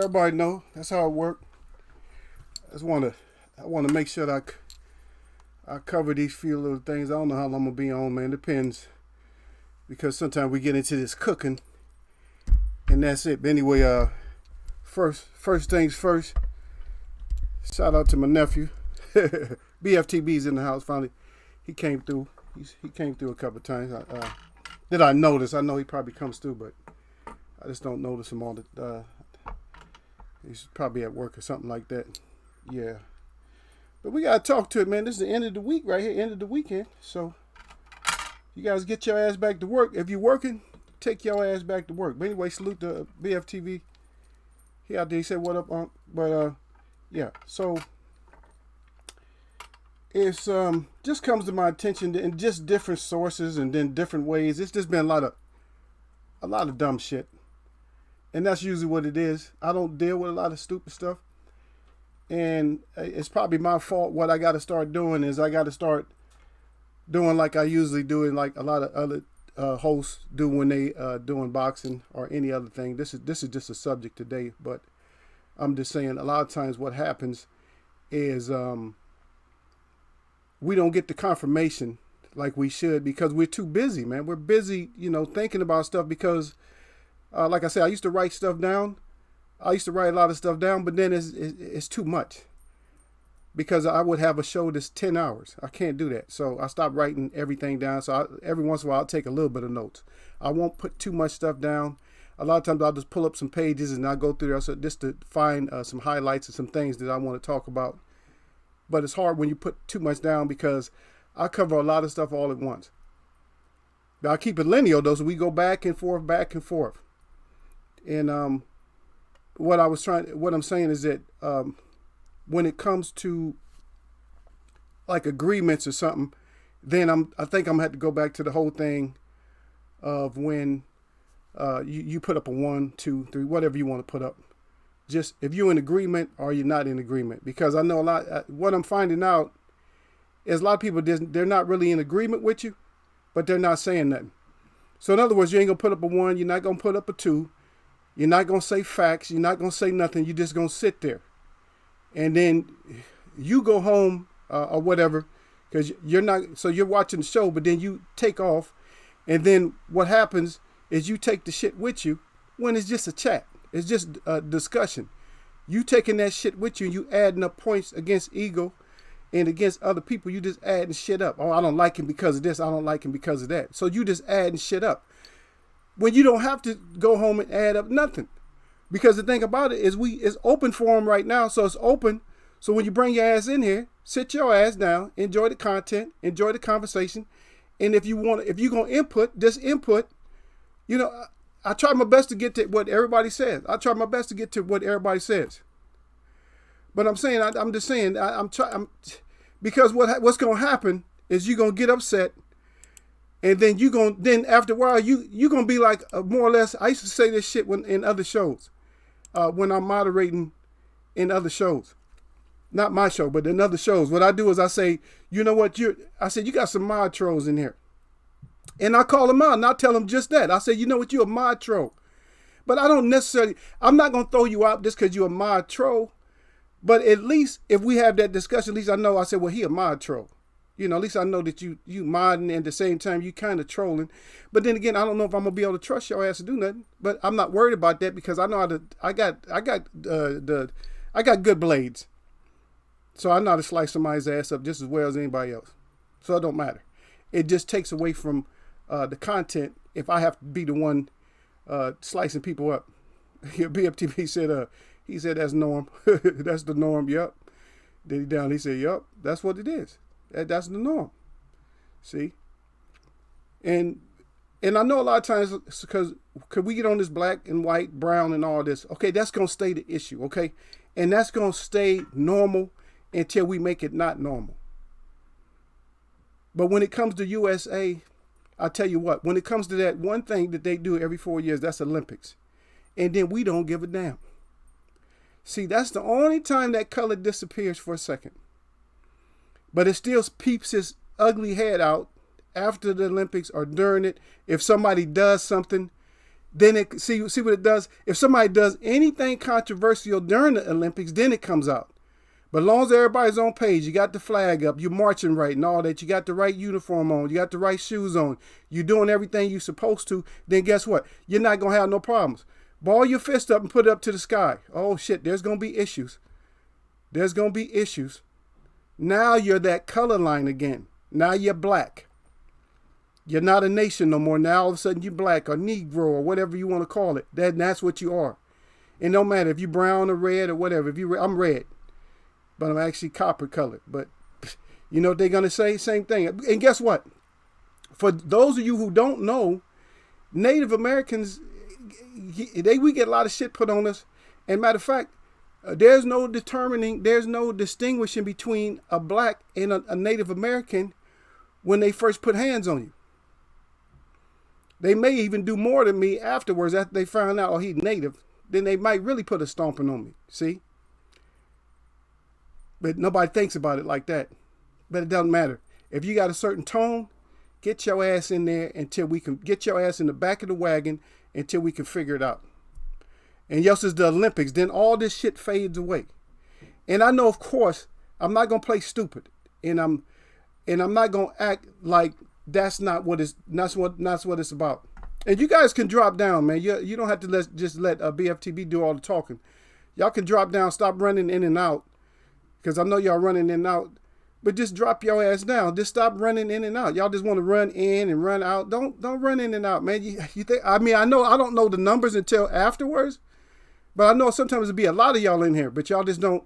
everybody know that's how it works. I want to make sure that I cover these few little things. I don't know how long I'm gonna be on, man. Depends, because sometimes we get into this cooking, and that's it. But anyway, first things first. Shout out to my nephew. BFTB's in the house finally. He came through. He came through a couple of times. That I noticed. I know he probably comes through, but I just don't notice him all the. He's probably at work or something like that. Yeah. But we gotta talk to it, man. This is the end of the week right here, end of the weekend. So you guys get your ass back to work. If you're working, take your ass back to work. But anyway, salute to BFTV. He out there. He said, "What up, Unc?" But yeah. So it's just comes to my attention in just different sources and then different ways. It's just been a lot of dumb shit. And that's usually what it is. I don't deal with a lot of stupid stuff. And it's probably my fault. What I got to start doing is I got to start doing like I usually do, and like a lot of other hosts do when they doing boxing or any other thing. This is just a subject today, but I'm just saying a lot of times what happens is we don't get the confirmation like we should because we're too busy, man. We're busy, thinking about stuff because like I said, I used to write stuff down. I used to write a lot of stuff down, but then it's too much because I would have a show that's 10 hours. I can't do that. So I stopped writing everything down. So every once in a while, I'll take a little bit of notes. I won't put too much stuff down. A lot of times I'll just pull up some pages and I'll go through there just to find some highlights and some things that I want to talk about. But it's hard when you put too much down because I cover a lot of stuff all at once. But I keep it linear though, so we go back and forth, back and forth. And what I'm saying is that when it comes to like agreements or something, then I think I'm gonna have to go back to the whole thing of when you put up a 1, 2, 3, whatever you want to put up. Just if you're in agreement or you're not in agreement, because I know what I'm finding out is a lot of people they're not really in agreement with you, but they're not saying nothing. So in other words, you ain't gonna put up a 1, you're not gonna put up a 2. You're not going to say facts. You're not going to say nothing. You're just going to sit there. And then you go home or whatever because you're watching the show, but then you take off. And then what happens is you take the shit with you when it's just a chat. It's just a discussion. You taking that shit with you and you adding up points against ego and against other people. You just adding shit up. Oh, I don't like him because of this. I don't like him because of that. So you just adding shit up. When you don't have to go home and add up nothing. Because the thing about it is it's open for them right now. So it's open. So when you bring your ass in here, sit your ass down, enjoy the content, enjoy the conversation. And if you're going to input, just input. I try my best to get to what everybody says. But I'm saying, I'm just saying, because what's going to happen is you're going to get upset. And then after a while, you're going to be like more or less, I used to say this shit in other shows, when I'm moderating in other shows. Not my show, but in other shows. What I do is I say, you know what, you got some mod trolls in here. And I call them out and I tell them just that. I say, you know what, you're a mod troll. But I'm not going to throw you out just because you're a mod troll. But at least if we have that discussion, at least I know, I said, well, he a mod troll. At least I know that you modding and at the same time you kind of trolling. But then again, I don't know if I'm gonna be able to trust your ass to do nothing. But I'm not worried about that because I know how to. I got good blades, so I know how to slice somebody's ass up just as well as anybody else. So it don't matter. It just takes away from the content if I have to be the one slicing people up. BFTV said he said that's norm. That's the norm. Yup. Then he said yup. That's what it is. That's the norm. See? And I know a lot of times because we get on this black and white, brown and all this. Okay, that's going to stay the issue, okay? And that's going to stay normal until we make it not normal. But when it comes to USA, I tell you what, when it comes to that one thing that they do every 4 years, that's Olympics. And then we don't give a damn. See, that's the only time that color disappears for a second. But it still peeps his ugly head out after the Olympics or during it. If somebody does something, Then see what it does. If somebody does anything controversial during the Olympics, then it comes out. But as long as everybody's on page, you got the flag up, you're marching right and all that, you got the right uniform on, you got the right shoes on, you're doing everything you're supposed to, then guess what? You're not going to have no problems. Ball your fist up and put it up to the sky. Oh, shit, there's going to be issues. There's going to be issues. Now you're that color line again. Now you're black. You're not a nation no more. Now all of a sudden you're black or Negro or whatever you want to call it. That's what you are. It don't matter if you're brown or red or whatever. I'm red. But I'm actually copper colored. But you know what they're going to say? Same thing. And guess what? For those of you who don't know, Native Americans, we get a lot of shit put on us. And matter of fact, there's no distinguishing between a black and a Native American when they first put hands on you. They may even do more than me afterwards after they find out, oh, he's Native. Then they might really put a stomping on me. See? But nobody thinks about it like that. But it doesn't matter. If you got a certain tone, get your ass in there until we can get your ass in the back of the wagon until we can figure it out. And yes, it's the Olympics. Then all this shit fades away. And I know, of course, I'm not gonna play stupid, and I'm not gonna act like that's not what it's about. And you guys can drop down, man. You don't have to just let BFTB do all the talking. Y'all can drop down, stop running in and out. Because I know y'all running in and out, but just drop your ass down. Just stop running in and out. Y'all just want to run in and run out. Don't run in and out, man. You think? I mean, I don't know the numbers until afterwards, but I know sometimes it'll be a lot of y'all in here, but y'all just don't.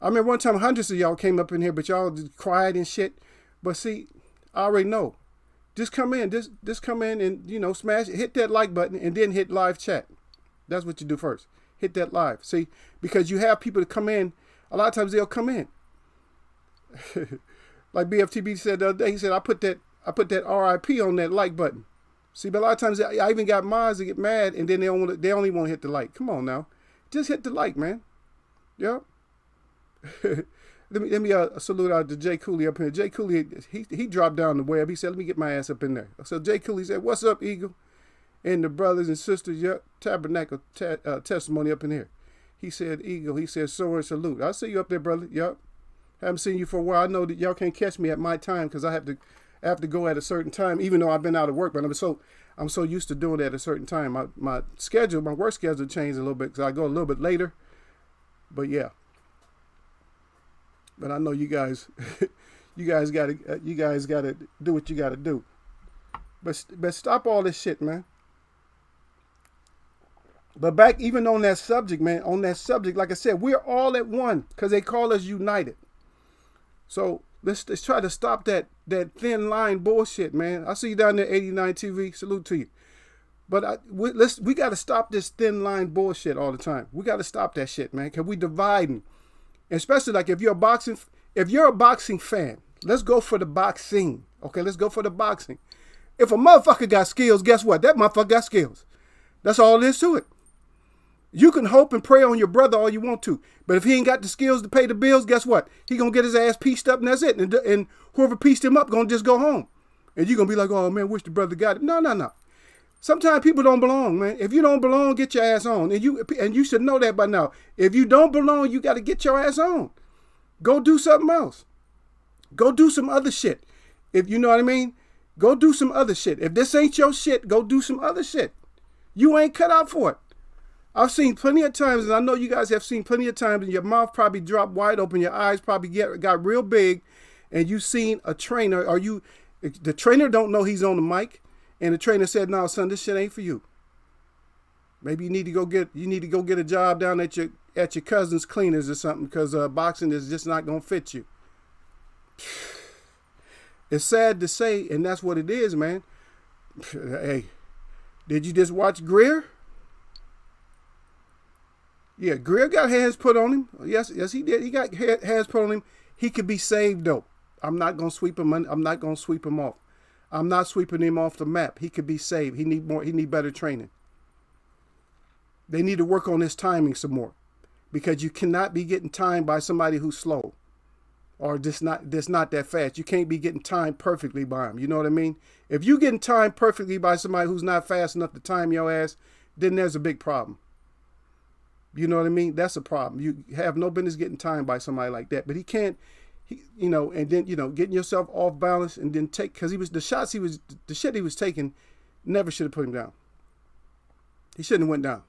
I remember one time hundreds of y'all came up in here, but y'all just cried and shit. But see, I already know. Just come in. Just come in and smash it. Hit that like button and then hit live chat. That's what you do first. Hit that live. See, because you have people that come in. A lot of times they'll come in. Like BFTB said the other day, he said, I put that RIP on that like button. See, but a lot of times I even got mods that get mad and then they only want to hit the like. Come on now. Just hit the like, man. Yep. Let me salute out to Jay Cooley up here. Jay Cooley, he dropped down the web. He said, let me get my ass up in there. So Jay Cooley said, what's up, Eagle? And the brothers and sisters, tabernacle testimony up in here. He said, Eagle, he said, soar and salute. I see you up there, brother. Yup. Haven't seen you for a while. I know that y'all can't catch me at my time because I have to go at a certain time, even though I've been out of work. But I'm so used to doing that at a certain time. My work schedule changed a little bit because I go a little bit later. But yeah. But I know you guys, you guys gotta do what you gotta do. But stop all this shit, man. But back even on that subject, man, like I said, we're all at one because they call us united. So let's try to stop that thin line bullshit, man. I see you down there, 89 TV. Salute to you. But we got to stop this thin line bullshit all the time. We got to stop that shit, man, because we dividing. Especially like if you're a boxing fan, let's go for the boxing. Okay, let's go for the boxing. If a motherfucker got skills, guess what? That motherfucker got skills. That's all there is to it. You can hope and pray on your brother all you want to, but if he ain't got the skills to pay the bills, guess what? He gonna get his ass pieced up and that's it. And whoever pieced him up gonna just go home. And you gonna be like, oh man, wish the brother got it. No. Sometimes people don't belong, man. If you don't belong, get your ass on. And you should know that by now. If you don't belong, you got to get your ass on. Go do something else. Go do some other shit. If you know what I mean, go do some other shit. If this ain't your shit, go do some other shit. You ain't cut out for it. I've seen plenty of times, and I know you guys have seen plenty of times, and your mouth probably dropped wide open, your eyes probably got real big, and you seen a trainer, or the trainer don't know he's on the mic, and the trainer said, "No, son, this shit ain't for you. Maybe you need to go get a job down at your cousin's cleaners or something, because boxing is just not gonna fit you." It's sad to say, and that's what it is, man. Hey, did you just watch Greer? Yeah, Greer got hands put on him. Yes, he did. He got hands put on him. He could be saved, though. I'm not going to sweep him. I'm not going to sweep him off. I'm not sweeping him off the map. He could be saved. He need better training. They need to work on his timing some more, because you cannot be getting timed by somebody who's slow or just not that fast. You can't be getting timed perfectly by him. You know what I mean? If you getting timed perfectly by somebody who's not fast enough to time your ass, then there's a big problem. You know what I mean? That's a problem. You have no business getting timed by somebody like that. But he can't, and then, getting yourself off balance and then because the shit he was taking never should have put him down. He shouldn't have went down.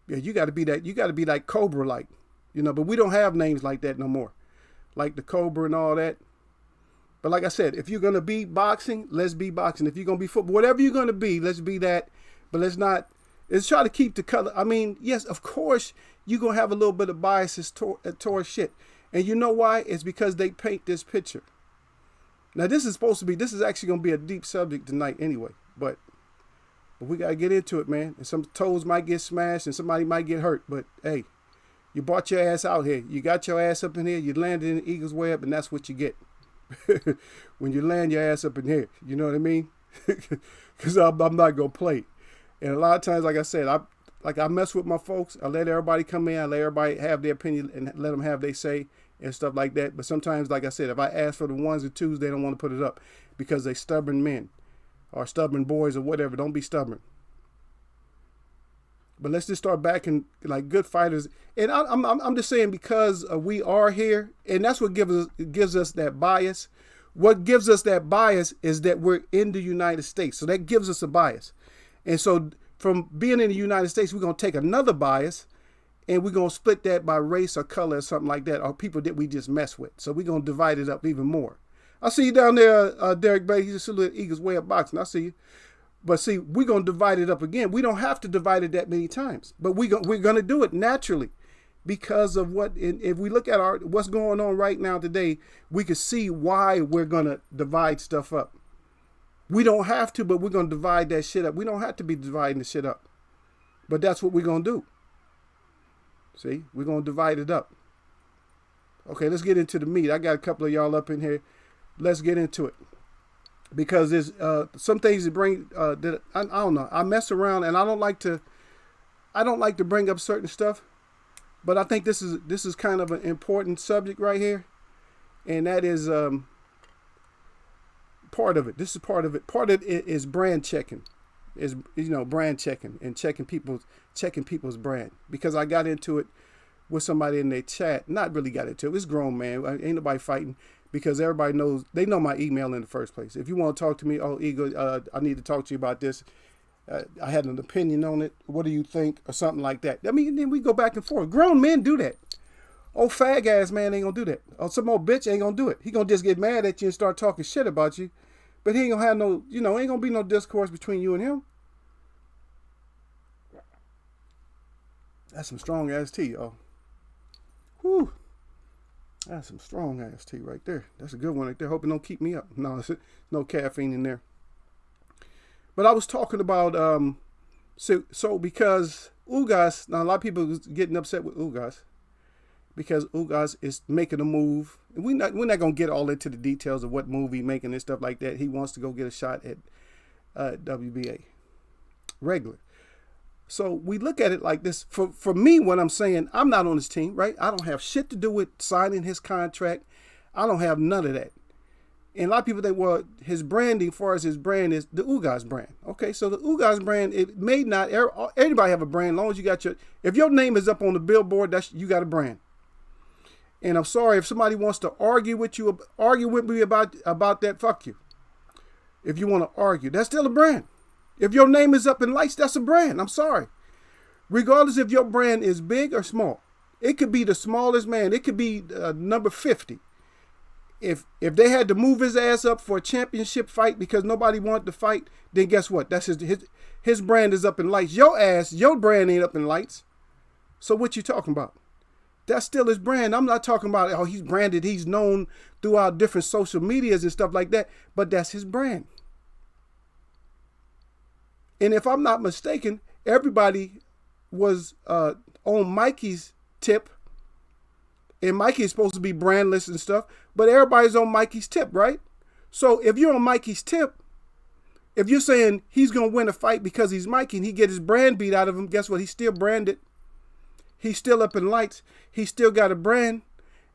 Yeah, you got to be that. You got to be like Cobra, but we don't have names like that no more. Like the Cobra and all that. But like I said, if you're going to be boxing, let's be boxing. If you're going to be football, whatever you're going to be, let's be that. But let's try to keep the color. I mean, yes, of course, you're going to have a little bit of biases towards shit. And you know why? It's because they paint this picture. Now, this is actually going to be a deep subject tonight anyway. But we got to get into it, man. And some toes might get smashed and somebody might get hurt. But, hey, you brought your ass out here. You got your ass up in here. You landed in the eagle's web, and that's what you get. When you land your ass up in here. You know what I mean? Because I'm not going to play. And a lot of times, like I said, I mess with my folks. I let everybody come in. I let everybody have their opinion and let them have their say and stuff like that. But sometimes, like I said, if I ask for the ones and twos, they don't want to put it up because they stubborn men or stubborn boys or whatever. Don't be stubborn. But let's just start backing like good fighters. And I'm just saying because we are here, and that's what gives us that bias. What gives us that bias is that we're in the United States. So that gives us a bias. And so from being in the United States, we're going to take another bias and we're going to split that by race or color or something like that, or people that we just mess with. So we're going to divide it up even more. I see you down there, Derek Bay. He's a little Eagles way of boxing. I see you. But see, we're going to divide it up again. We don't have to divide it that many times, but we're going to do it naturally because of if we look at what's going on right now today, we can see why we're going to divide stuff up. We don't have to, but we're going to divide that shit up. We don't have to be dividing the shit up, but that's what we're going to do. See, we're going to divide it up. Okay, let's get into the meat. I got a couple of y'all up in here. Let's get into it. Because there's some things that bring that I don't know. I mess around and I don't like to bring up certain stuff, but I think this is kind of an important subject right here, and that is part of it. This is part of it. Part of it is brand checking, brand checking and checking people's brand. Because I got into it with somebody in their chat. Not really got into it. It's grown, man. Ain't nobody fighting. Because everybody knows, they know my email in the first place. If you want to talk to me, Eagle, I need to talk to you about this. I had an opinion on it. What do you think? Or something like that. I mean, then we go back and forth. Grown men do that. Old fag ass man ain't going to do that. Or some old bitch ain't going to do it. He going to just get mad at you and start talking shit about you. But he ain't going to have no, ain't going to be no discourse between you and him. That's some strong ass tea, y'all. Whew. That's some strong ass tea right there. That's a good one right there. Hope it don't keep me up. No, there's no caffeine in there. But I was talking about so because Ugas, now a lot of people was getting upset with Ugas because Ugas is making a move. And we're not gonna get all into the details of what move he's making and stuff like that. He wants to go get a shot at WBA regular. So we look at it like this. For me, what I'm saying, I'm not on his team, right? I don't have shit to do with signing his contract. I don't have none of that. And a lot of people think, well, his branding, as far as his brand, is the Ugas brand. Okay, so the Ugas brand, it may not, anybody have a brand, as long as you got if your name is up on the billboard, you got a brand. And I'm sorry, if somebody wants to argue with me about that, fuck you. If you want to argue, that's still a brand. If your name is up in lights, that's a brand. I'm sorry. Regardless if your brand is big or small. It could be the smallest man. It could be number 50. If they had to move his ass up for a championship fight because nobody wanted to fight, then guess what? That's his brand is up in lights. Your brand ain't up in lights. So what you talking about? That's still his brand. I'm not talking about, oh, he's branded. He's known throughout different social medias and stuff like that. But that's his brand. And if I'm not mistaken, everybody was on Mikey's tip. And Mikey is supposed to be brandless and stuff. But everybody's on Mikey's tip, right? So if you're on Mikey's tip, if you're saying he's going to win a fight because he's Mikey and he get his brand beat out of him, guess what? He's still branded. He's still up in lights. He's still got a brand.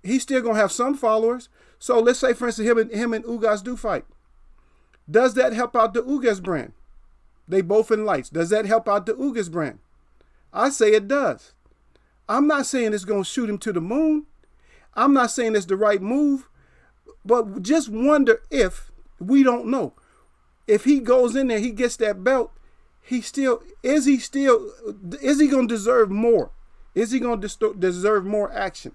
He's still going to have some followers. So let's say, for instance, him and Ugas do fight. Does that help out the Ugas brand? They both in lights. Does that help out the Ugas brand? I say it does. I'm not saying it's going to shoot him to the moon. I'm not saying it's the right move. But just wonder if, we don't know, if he goes in there, he gets that belt, is he going to deserve more? Is he going to deserve more action?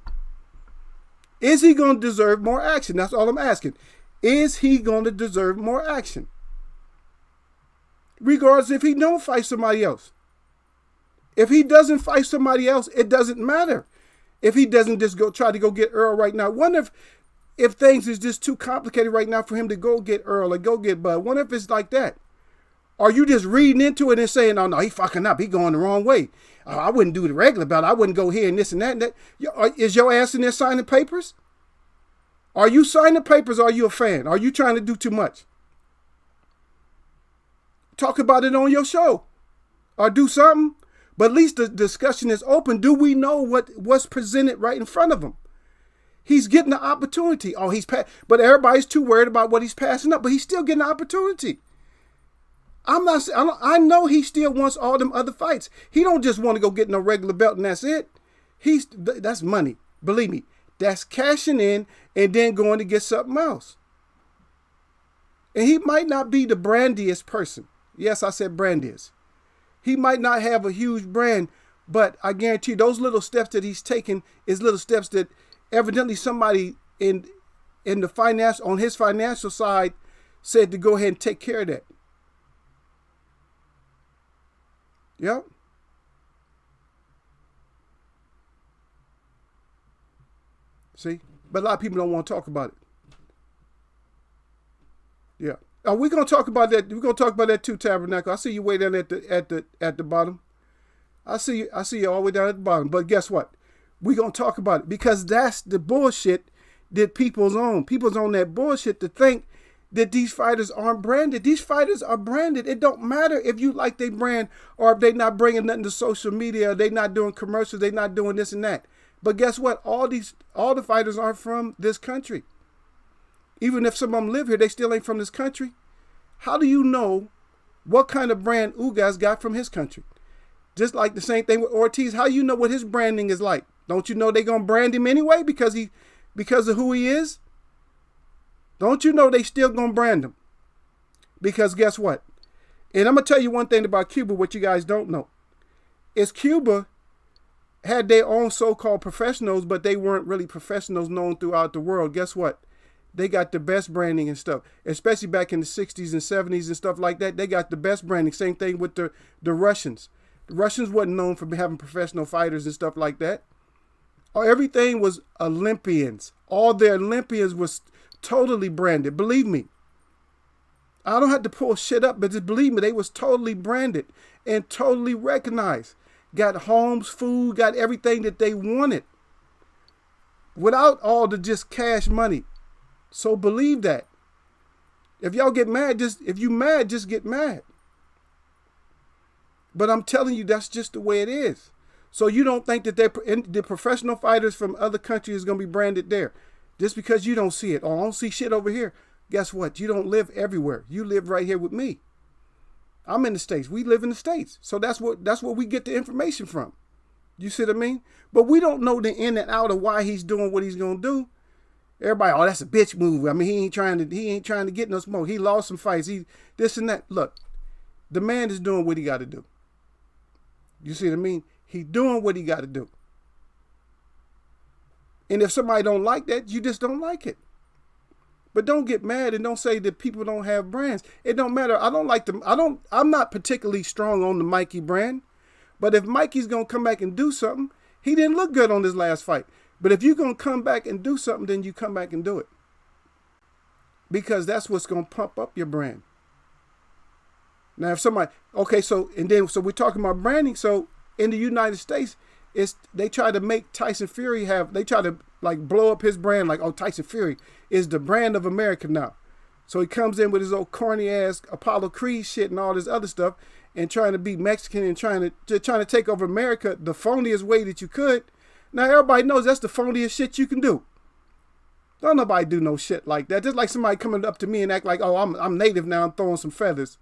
Is he going to deserve more action? That's all I'm asking. Is he going to deserve more action? Regardless if he don't fight somebody else. If he doesn't fight somebody else, it doesn't matter. If he doesn't just go try to go get Earl right now. Wonder if things is just too complicated right now for him to go get Earl or go get Bud. Wonder if it's like that. Are you just reading into it and saying, oh no, he fucking up. He going the wrong way. Oh, I wouldn't do the regular belt. I wouldn't go here and this and that and that. Is your ass in there signing papers? Are you signing papers or are you a fan? Are you trying to do too much? Talk about it on your show. Or do something. But at least the discussion is open. Do we know what's presented right in front of him? He's getting the opportunity. Oh, but everybody's too worried about what he's passing up. But he's still getting the opportunity. I know he still wants all them other fights. He don't just want to go get no regular belt and that's it. That's money. Believe me. That's cashing in and then going to get something else. And he might not be the brandiest person. Yes, I said brandiest. He might not have a huge brand, but I guarantee those little steps that he's taking is little steps that evidently somebody in the finance on his financial side said to go ahead and take care of that. Yep. See? But a lot of people don't want to talk about it. Yeah. We're gonna talk about that. We're gonna talk about that too, Tabernacle. I see you way down at the bottom. I see you all the way down at the bottom. But guess what? We're gonna talk about it because that's the bullshit that people's on. People's on that bullshit to think that these fighters aren't branded. These fighters are branded. It don't matter if you like their brand or if they not bringing nothing to social media. They not doing commercials. They not doing this and that. But guess what? All the fighters aren't from this country. Even if some of them live here, they still ain't from this country. How do you know what kind of brand Ugas got from his country? Just like the same thing with Ortiz. How you know what his branding is like? Don't you know they gonna brand him anyway because of who he is? Don't you know they still gonna brand him? Because guess what? And I'm gonna tell you one thing about Cuba, what you guys don't know. Is Cuba had their own so-called professionals, but they weren't really professionals known throughout the world. Guess what? They got the best branding and stuff, especially back in the 60s and 70s and stuff like that. They got the best branding. Same thing with the Russians. The Russians wasn't known for having professional fighters and stuff like that. Everything was Olympians. All their Olympians was totally branded. Believe me. I don't have to pull shit up, but just believe me, they was totally branded and totally recognized. Got homes, food, got everything that they wanted. Without all the just cash money. So believe that. If y'all get mad, if you mad, just get mad. But I'm telling you, that's just the way it is. So you don't think that the professional fighters from other countries is going to be branded there. Just because you don't see it. Oh, I don't see shit over here. Guess what? You don't live everywhere. You live right here with me. I'm in the States. We live in the States. So that's where we get the information from. You see what I mean? But we don't know the in and out of why he's doing what he's going to do. Everybody, oh, that's a bitch move. I mean, he ain't trying to get no smoke. He lost some fights. He this and that. Look, the man is doing what he got to do. You see what I mean? He doing what he got to do. And if somebody don't like that, you just don't like it. But don't get mad and don't say that people don't have brands. It don't matter. I don't like them. I'm not particularly strong on the Mikey brand. But if Mikey's going to come back and do something, he didn't look good on his last fight. But if you're going to come back and do something, then you come back and do it. Because that's what's going to pump up your brand. Now, if somebody, okay, so we're talking about branding. So in the United States, they try to make Tyson Fury they try to like blow up his brand. Like, oh, Tyson Fury is the brand of America now. So he comes in with his old corny ass Apollo Creed shit and all this other stuff and trying to be Mexican and trying to take over America the phoniest way that you could. Now, everybody knows that's the phoniest shit you can do. Don't nobody do no shit like that. Just like somebody coming up to me and act like, oh, I'm native now, I'm throwing some feathers.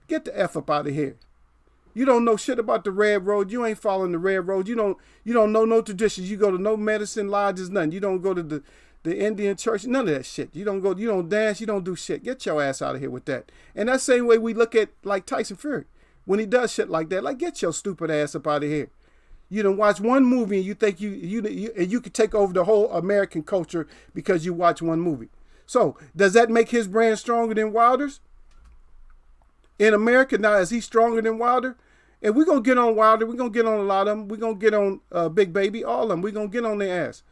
Get the F up out of here. You don't know shit about the red road. You ain't following the red road. You don't know no traditions. You go to no medicine lodges, nothing. You don't go to the Indian church, none of that shit. You don't dance, you don't do shit. Get your ass out of here with that. And that same way we look at like Tyson Fury. When he does shit like that, like get your stupid ass up out of here. You done watch one movie and you think you could take over the whole American culture because you watch one movie. So does that make his brand stronger than Wilder's? In America now, is he stronger than Wilder? And we're going to get on Wilder. We're going to get on a lot of them. We're going to get on Big Baby, all of them. We're going to get on their ass.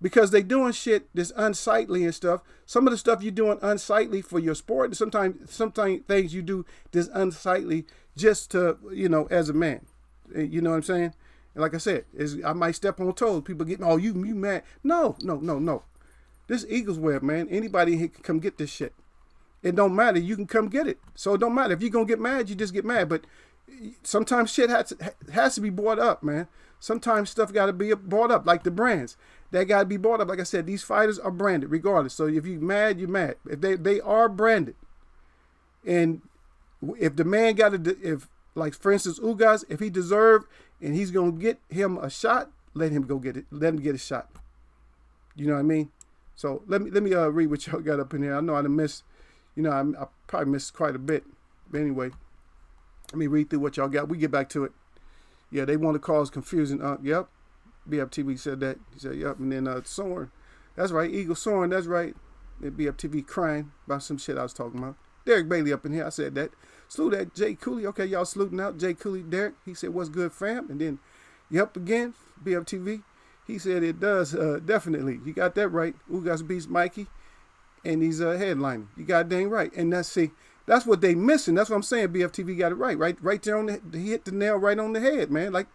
Because they doing shit that's unsightly and stuff. Some of the stuff you're doing unsightly for your sport. And sometimes things you do that's unsightly just to, as a man. You know what I'm saying? And like I said, I might step on toes. People get, oh, you mad. No. This Eagles web, man. Anybody can come get this shit. It don't matter. You can come get it. So it don't matter. If you're going to get mad, you just get mad. But sometimes shit has to be brought up, man. Sometimes stuff got to be brought up, like the brands. They got to be brought up. Like I said, these fighters are branded regardless. So if you're mad, you're mad. If they are branded. And if the man like for instance, Ugas, if he deserved and he's going to get him a shot, let him go get it. Let him get a shot. You know what I mean? So let me read what y'all got up in here. I know I done missed, I probably missed quite a bit. But anyway, let me read through what y'all got. We get back to it. Yeah, they want to cause confusion. Yep. BFTV said that. He said, yep. And then Soren. That's right. Eagle Soren. That's right. Then BFTV crying about some shit I was talking about. Derek Bailey up in here. I said that. Salute that Jay Cooley. Okay, y'all saluting out. Jay Cooley, Derek. He said, what's good, fam? And then, yep, again, BFTV. He said it does, definitely. You got that right. Ugas beats Mikey. And he's headlining. You got dang right. And that's what they missing. That's what I'm saying. BFTV got it right. Right there he hit the nail right on the head, man. Like,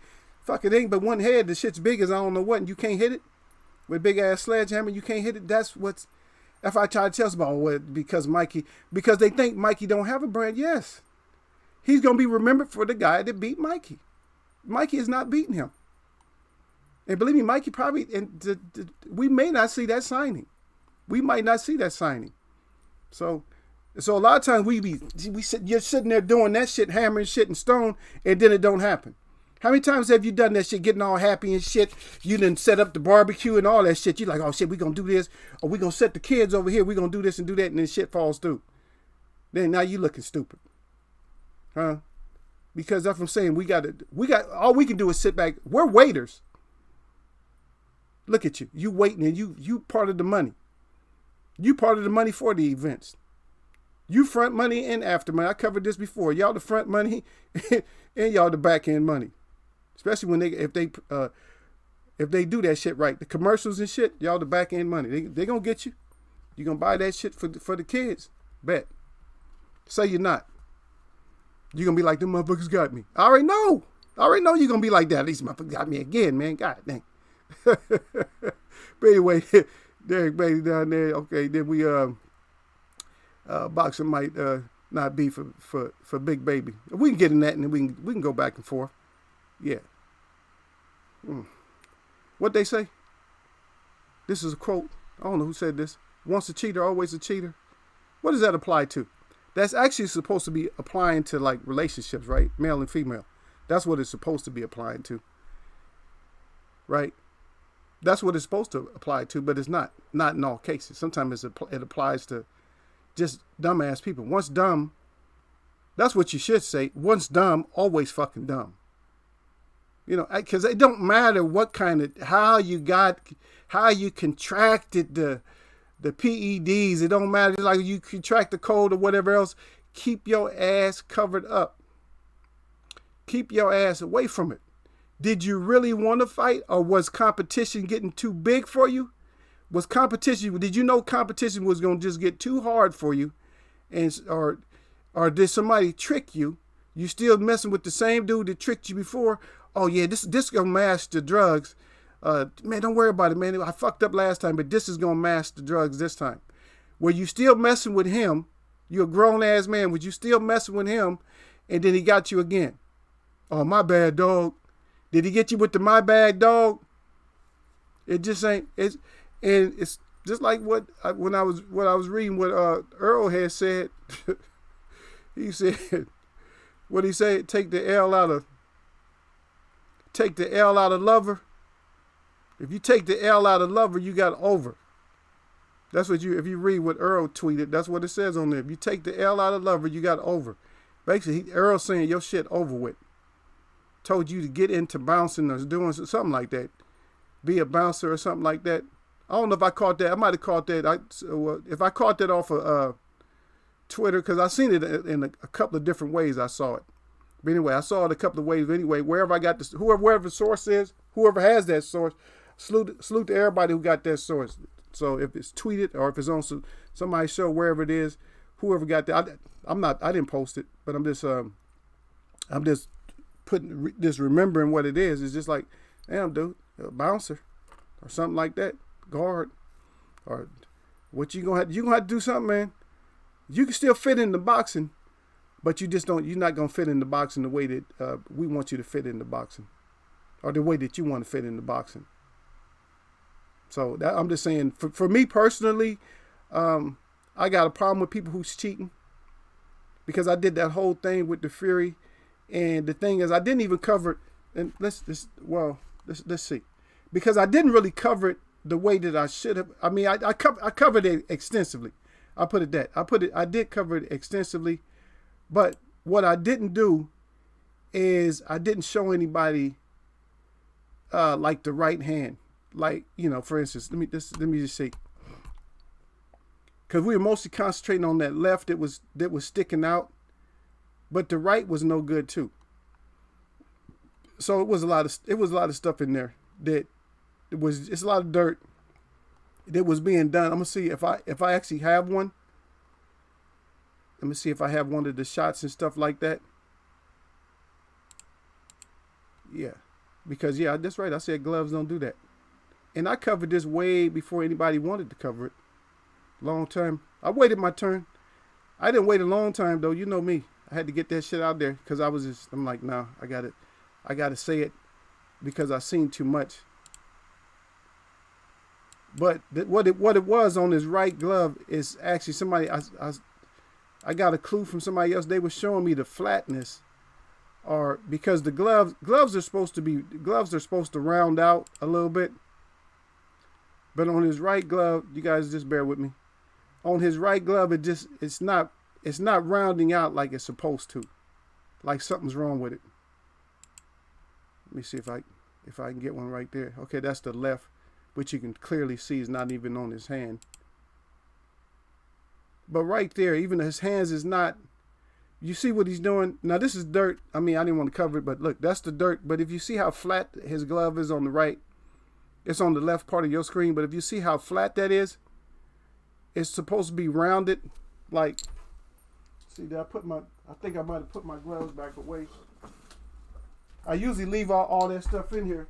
fuck, it ain't but one head. The shit's big as I don't know what, and you can't hit it with big ass sledgehammer. You can't hit it. That's what's. If I try to tell us about what because they think Mikey don't have a brand. Yes, he's gonna be remembered for the guy that beat Mikey. Mikey is not beating him, and believe me, Mikey probably we may not see that signing. We might not see that signing. So a lot of times you're sitting there doing that shit, hammering shit and stone, and then it don't happen. How many times have you done that shit, getting all happy and shit? You done set up the barbecue and all that shit. You're like, oh shit, we gonna do this, or we gonna set the kids over here, we gonna do this and do that, and then shit falls through. Then now you looking stupid. Huh? Because that's what I'm saying. We got all we can do is sit back. We're waiters. Look at you. You waiting and you part of the money. You part of the money for the events. You front money and after money. I covered this before. Y'all the front money and y'all the back end money. Especially when if they do that shit right. The commercials and shit, y'all the back end money. They gonna get you. You gonna buy that shit for the kids. Bet. Say you're not. You're gonna be like, them motherfuckers got me. I already know you're gonna be like that. These motherfuckers got me again, man. God dang. But anyway, Derek Bailey down there. Okay, then we boxing might not be for Big Baby. We can get in that and then we can go back and forth. Yeah. What they say? This is a quote. I don't know who said this. Once a cheater, always a cheater. What does that apply to? That's actually supposed to be applying to like relationships, right? Male and female. That's what it's supposed to be applying to. Right? That's what it's supposed to apply to, but it's not. Not in all cases. Sometimes it applies to just dumbass people. Once dumb, that's what you should say. Once dumb, always fucking dumb. Because it don't matter what kind of, how you contracted the PEDs. It don't matter. It's like you contract the cold or whatever else. Keep your ass covered up. Keep your ass away from it. Did you really want to fight, or was competition getting too big for you? Did you know competition was going to just get too hard for you? Or did somebody trick you? You still messing with the same dude that tricked you before? Oh yeah, this going to mask the drugs. Man, don't worry about it, man. I fucked up last time, but this is going to mask the drugs this time. Were you still messing with him? You're a grown ass man. Was you still messing with him? And then he got you again. Oh, my bad, dog. Did he get you with the my bad, dog? It just ain't. It's just like what I was reading what Earl had said. He said What he say? Take the L out of lover. If you take the L out of lover, you got over. That's what if you read what Earl tweeted, that's what it says on there. If you take the L out of lover, you got over. Basically, Earl saying your shit over with. Told you to get into bouncing or doing something like that. Be a bouncer or something like that. I don't know if I caught that. I might have caught that. If I caught that off of Twitter, because I seen it in a couple of different ways. I saw it. But anyway, I saw it a couple of ways. Anyway, wherever I got this, wherever the source is, whoever has that source, salute to everybody who got that source. So if it's tweeted or if it's on somebody's show, wherever it is, whoever got that, I didn't post it, but I'm just remembering what it is. It's just like, damn, dude, a bouncer or something like that, guard, or what you gonna have to do something, man. You can still fit in the boxing, but you're not gonna fit in the boxing the way that we want you to fit in the boxing, or the way that you want to fit in the boxing. So I'm just saying, for me personally, I got a problem with people who's cheating, because I did that whole thing with the Fury, and the thing is, I didn't even cover it. And let's see, because I didn't really cover it the way that I should have. I mean, I covered it extensively. I did cover it extensively, but what I didn't do is I didn't show anybody like the right hand. Like, for instance, let me just say, because we were mostly concentrating on that left that was sticking out, but the right was no good too. So it was a lot of stuff in there that it's a lot of dirt that was being done. I'm gonna see if I actually have one. Let me see if I have one of the shots and stuff like that. Yeah, because that's right. I said gloves don't do that. And I covered this way before anybody wanted to cover it. Long time. I waited my turn. I didn't wait a long time though. You know me. I had to get that shit out there because I'm like, nah, I got to say it because I seen too much. But what it was on his right glove is actually somebody, I got a clue from somebody else. They were showing me the flatness, or because the gloves are supposed to round out a little bit. But on his right glove, you guys just bear with me. On his right glove, it's not rounding out like it's supposed to. Like something's wrong with it. Let me see if I can get one right there. Okay, that's the left, which you can clearly see is not even on his hand. But right there, even his hands is not. You see what he's doing? Now this is dirt. I mean, I didn't want to cover it, but look, that's the dirt. But if you see how flat his glove is on the right, it's on the left part of your screen. But if you see how flat that is, it's supposed to be rounded. Like, see, I think I might have put my gloves back away. I usually leave all that stuff in here.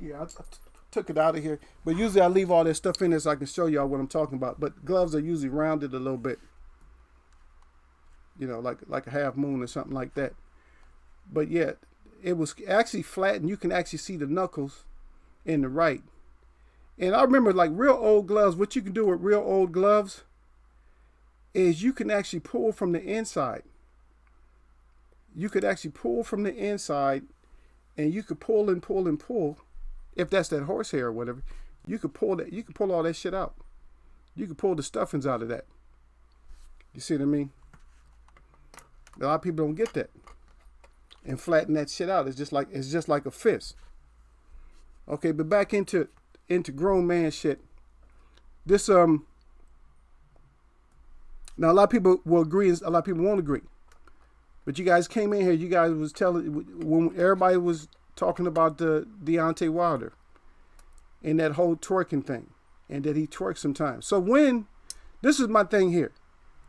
Yeah, I took it out of here. But usually I leave all that stuff in there so I can show y'all what I'm talking about. But gloves are usually rounded a little bit. Like a half moon or something like that. But yeah, it was actually flat, and you can actually see the knuckles in the right. And I remember, like, real old gloves, what you can do with real old gloves is you can actually pull from the inside. You could actually pull from the inside, and you could pull and pull and pull. If that's that horsehair or whatever, you could pull that. You could pull all that shit out. You could pull the stuffings out of that. You see what I mean? A lot of people don't get that. And flatten that shit out. It's just like a fist. Okay, but back into grown man shit. This now a lot of people will agree, and a lot of people won't agree. But you guys came in here. You guys was telling when everybody was talking about the Deontay Wilder and that whole twerking thing, and that he twerks sometimes. So this is my thing here.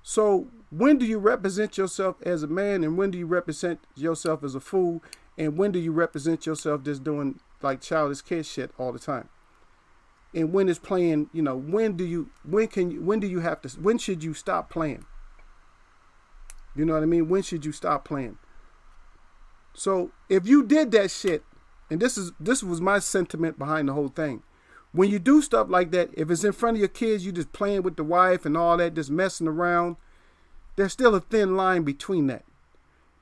So when do you represent yourself as a man, and when do you represent yourself as a fool, and when do you represent yourself just doing like childish kid shit all the time? And when it's playing, when should you stop playing? You know what I mean? When should you stop playing? So if you did that shit, and this was my sentiment behind the whole thing. When you do stuff like that, if it's in front of your kids, you just playing with the wife and all that, just messing around, there's still a thin line between that.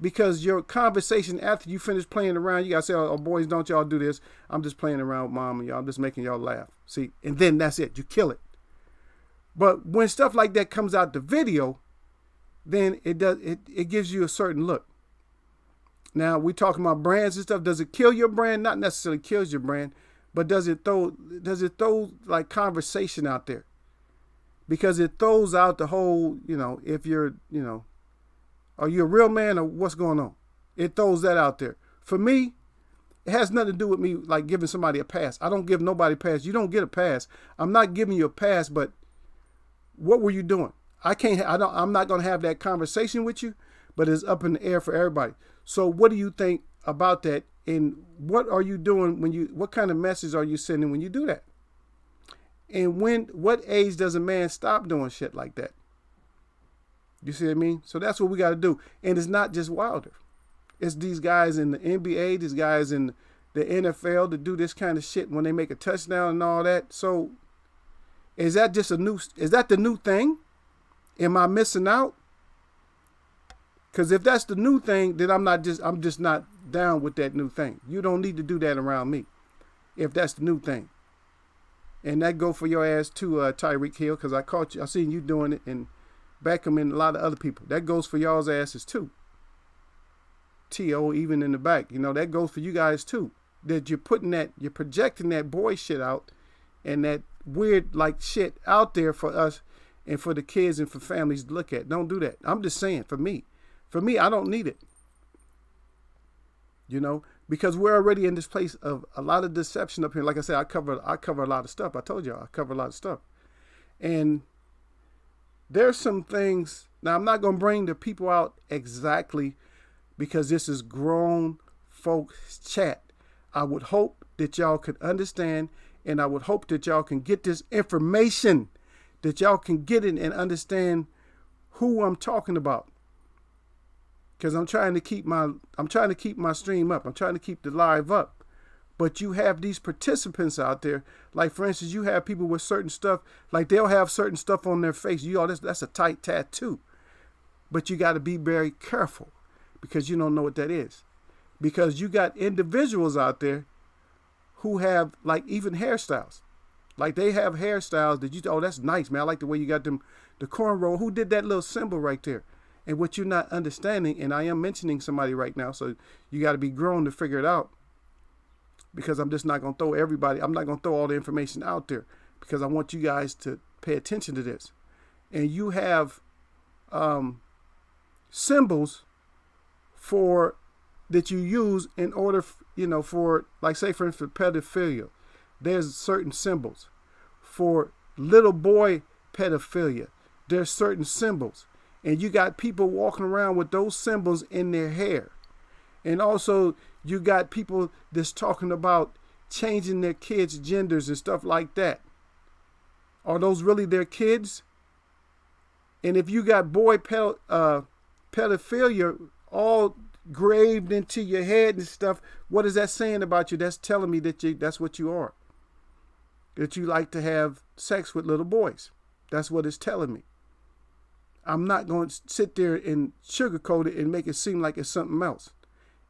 Because your conversation after you finish playing around, you got to say, oh, boys, don't y'all do this. I'm just playing around with mom and y'all. I'm just making y'all laugh. See, and then that's it. You kill it. But when stuff like that comes out the video, then it gives you a certain look. Now, we talking about brands and stuff. Does it kill your brand? Not necessarily kills your brand, but does it throw like conversation out there? Because it throws out the whole, if you're, are you a real man or what's going on? It throws that out there. For me, it has nothing to do with me like giving somebody a pass. I don't give nobody a pass. You don't get a pass. I'm not giving you a pass, but what were you doing? I'm not going to have that conversation with you, but it's up in the air for everybody. So what do you think about that? And what are you doing what kind of message are you sending when you do that? And what age does a man stop doing shit like that? You see what I mean? So that's what we got to do. And it's not just Wilder. It's these guys in the NBA, these guys in the NFL that do this kind of shit when they make a touchdown and all that. So is that the new thing? Am I missing out? Because if that's the new thing, then I'm just not down with that new thing. You don't need to do that around me if that's the new thing. And that go for your ass too, Tyreek Hill, because I seen you doing it, and Beckham and a lot of other people. That goes for y'all's asses too. T.O. even in the back, that goes for you guys too. That you're projecting that boy shit out and that weird like shit out there for us and for the kids and for families to look at. Don't do that. I'm just saying, for me, I don't need it. Because we're already in this place of a lot of deception up here. Like I said, I cover a lot of stuff. I told y'all I cover a lot of stuff. And there's some things. Now, I'm not going to bring the people out exactly because this is grown folks chat. I would hope that y'all could understand, and I would hope that y'all can get this information, that y'all can get it and understand who I'm talking about. Because I'm trying to keep my stream up. I'm trying to keep the live up. But you have these participants out there. Like, for instance, you have people with certain stuff. Like, they'll have certain stuff on their face. That's a tight tattoo. But you got to be very careful because you don't know what that is. Because you got individuals out there who have, like, even hairstyles. Like, they have hairstyles that that's nice, man. I like the way you got them, the cornrow. Who did that little symbol right there? And what you're not understanding, and I am mentioning somebody right now, so you got to be grown to figure it out. Because I'm just not going to I'm not going to throw all the information out there because I want you guys to pay attention to this. And you have symbols that you use in order, for, like, say, for instance, pedophilia. There's certain symbols. For little boy pedophilia, there's certain symbols. And you got people walking around with those symbols in their hair. And also, you got people that's talking about changing their kids' genders and stuff like that. Are those really their kids? And if you got boy pedophilia all graved into your head and stuff, what is that saying about you? That's telling me that that's what you are. That you like to have sex with little boys. That's what it's telling me. I'm not going to sit there and sugarcoat it and make it seem like it's something else.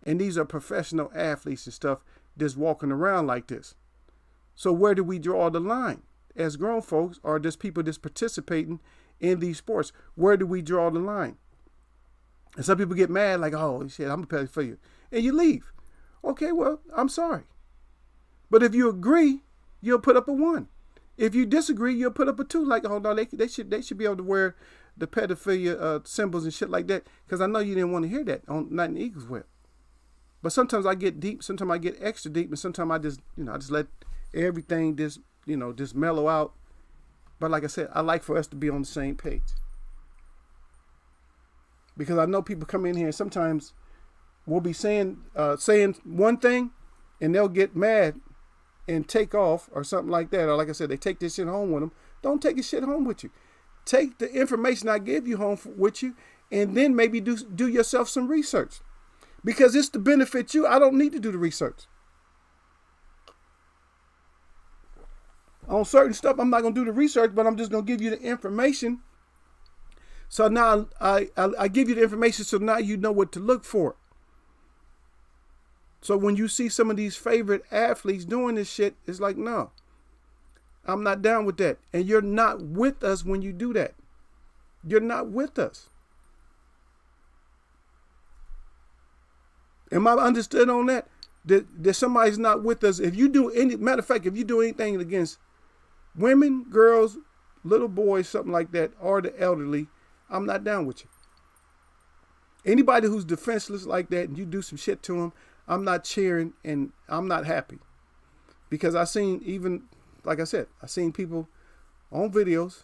And these are professional athletes and stuff just walking around like this. So where do we draw the line? As grown folks, or just people just participating in these sports, where do we draw the line? And some people get mad like, oh, shit, I'm a pedophilia. And you leave. Okay, well, I'm sorry. But if you agree, you'll put up a 1. If you disagree, you'll put up a 2. Like, oh, no, they should be able to wear the pedophilia symbols and shit like that, because I know you didn't want to hear that on Night and Eagles Web. But sometimes I get deep, sometimes I get extra deep, and sometimes I just let everything just mellow out. But like I said, I like for us to be on the same page. Because I know people come in here and sometimes we'll be saying one thing and they'll get mad and take off or something like that. Or like I said, they take this shit home with them. Don't take this shit home with you. Take the information I give you home with you, and then maybe do yourself some research. Because it's to benefit you. I don't need to do the research. On certain stuff, I'm not going to do the research, but I'm just going to give you the information So now I give you the information so now you know what to look for. So when you see some of these favorite athletes doing this shit, it's like, no, I'm not down with that. And you're not with us when you do that. You're not with us. Am I understood on that? That somebody's not with us. If you do any, matter of fact, if you do anything against women, girls, little boys, something like that, or the elderly, I'm not down with you. Anybody who's defenseless like that and you do some shit to them, I'm not cheering and I'm not happy. Because I seen, even, like I said, I seen people on videos,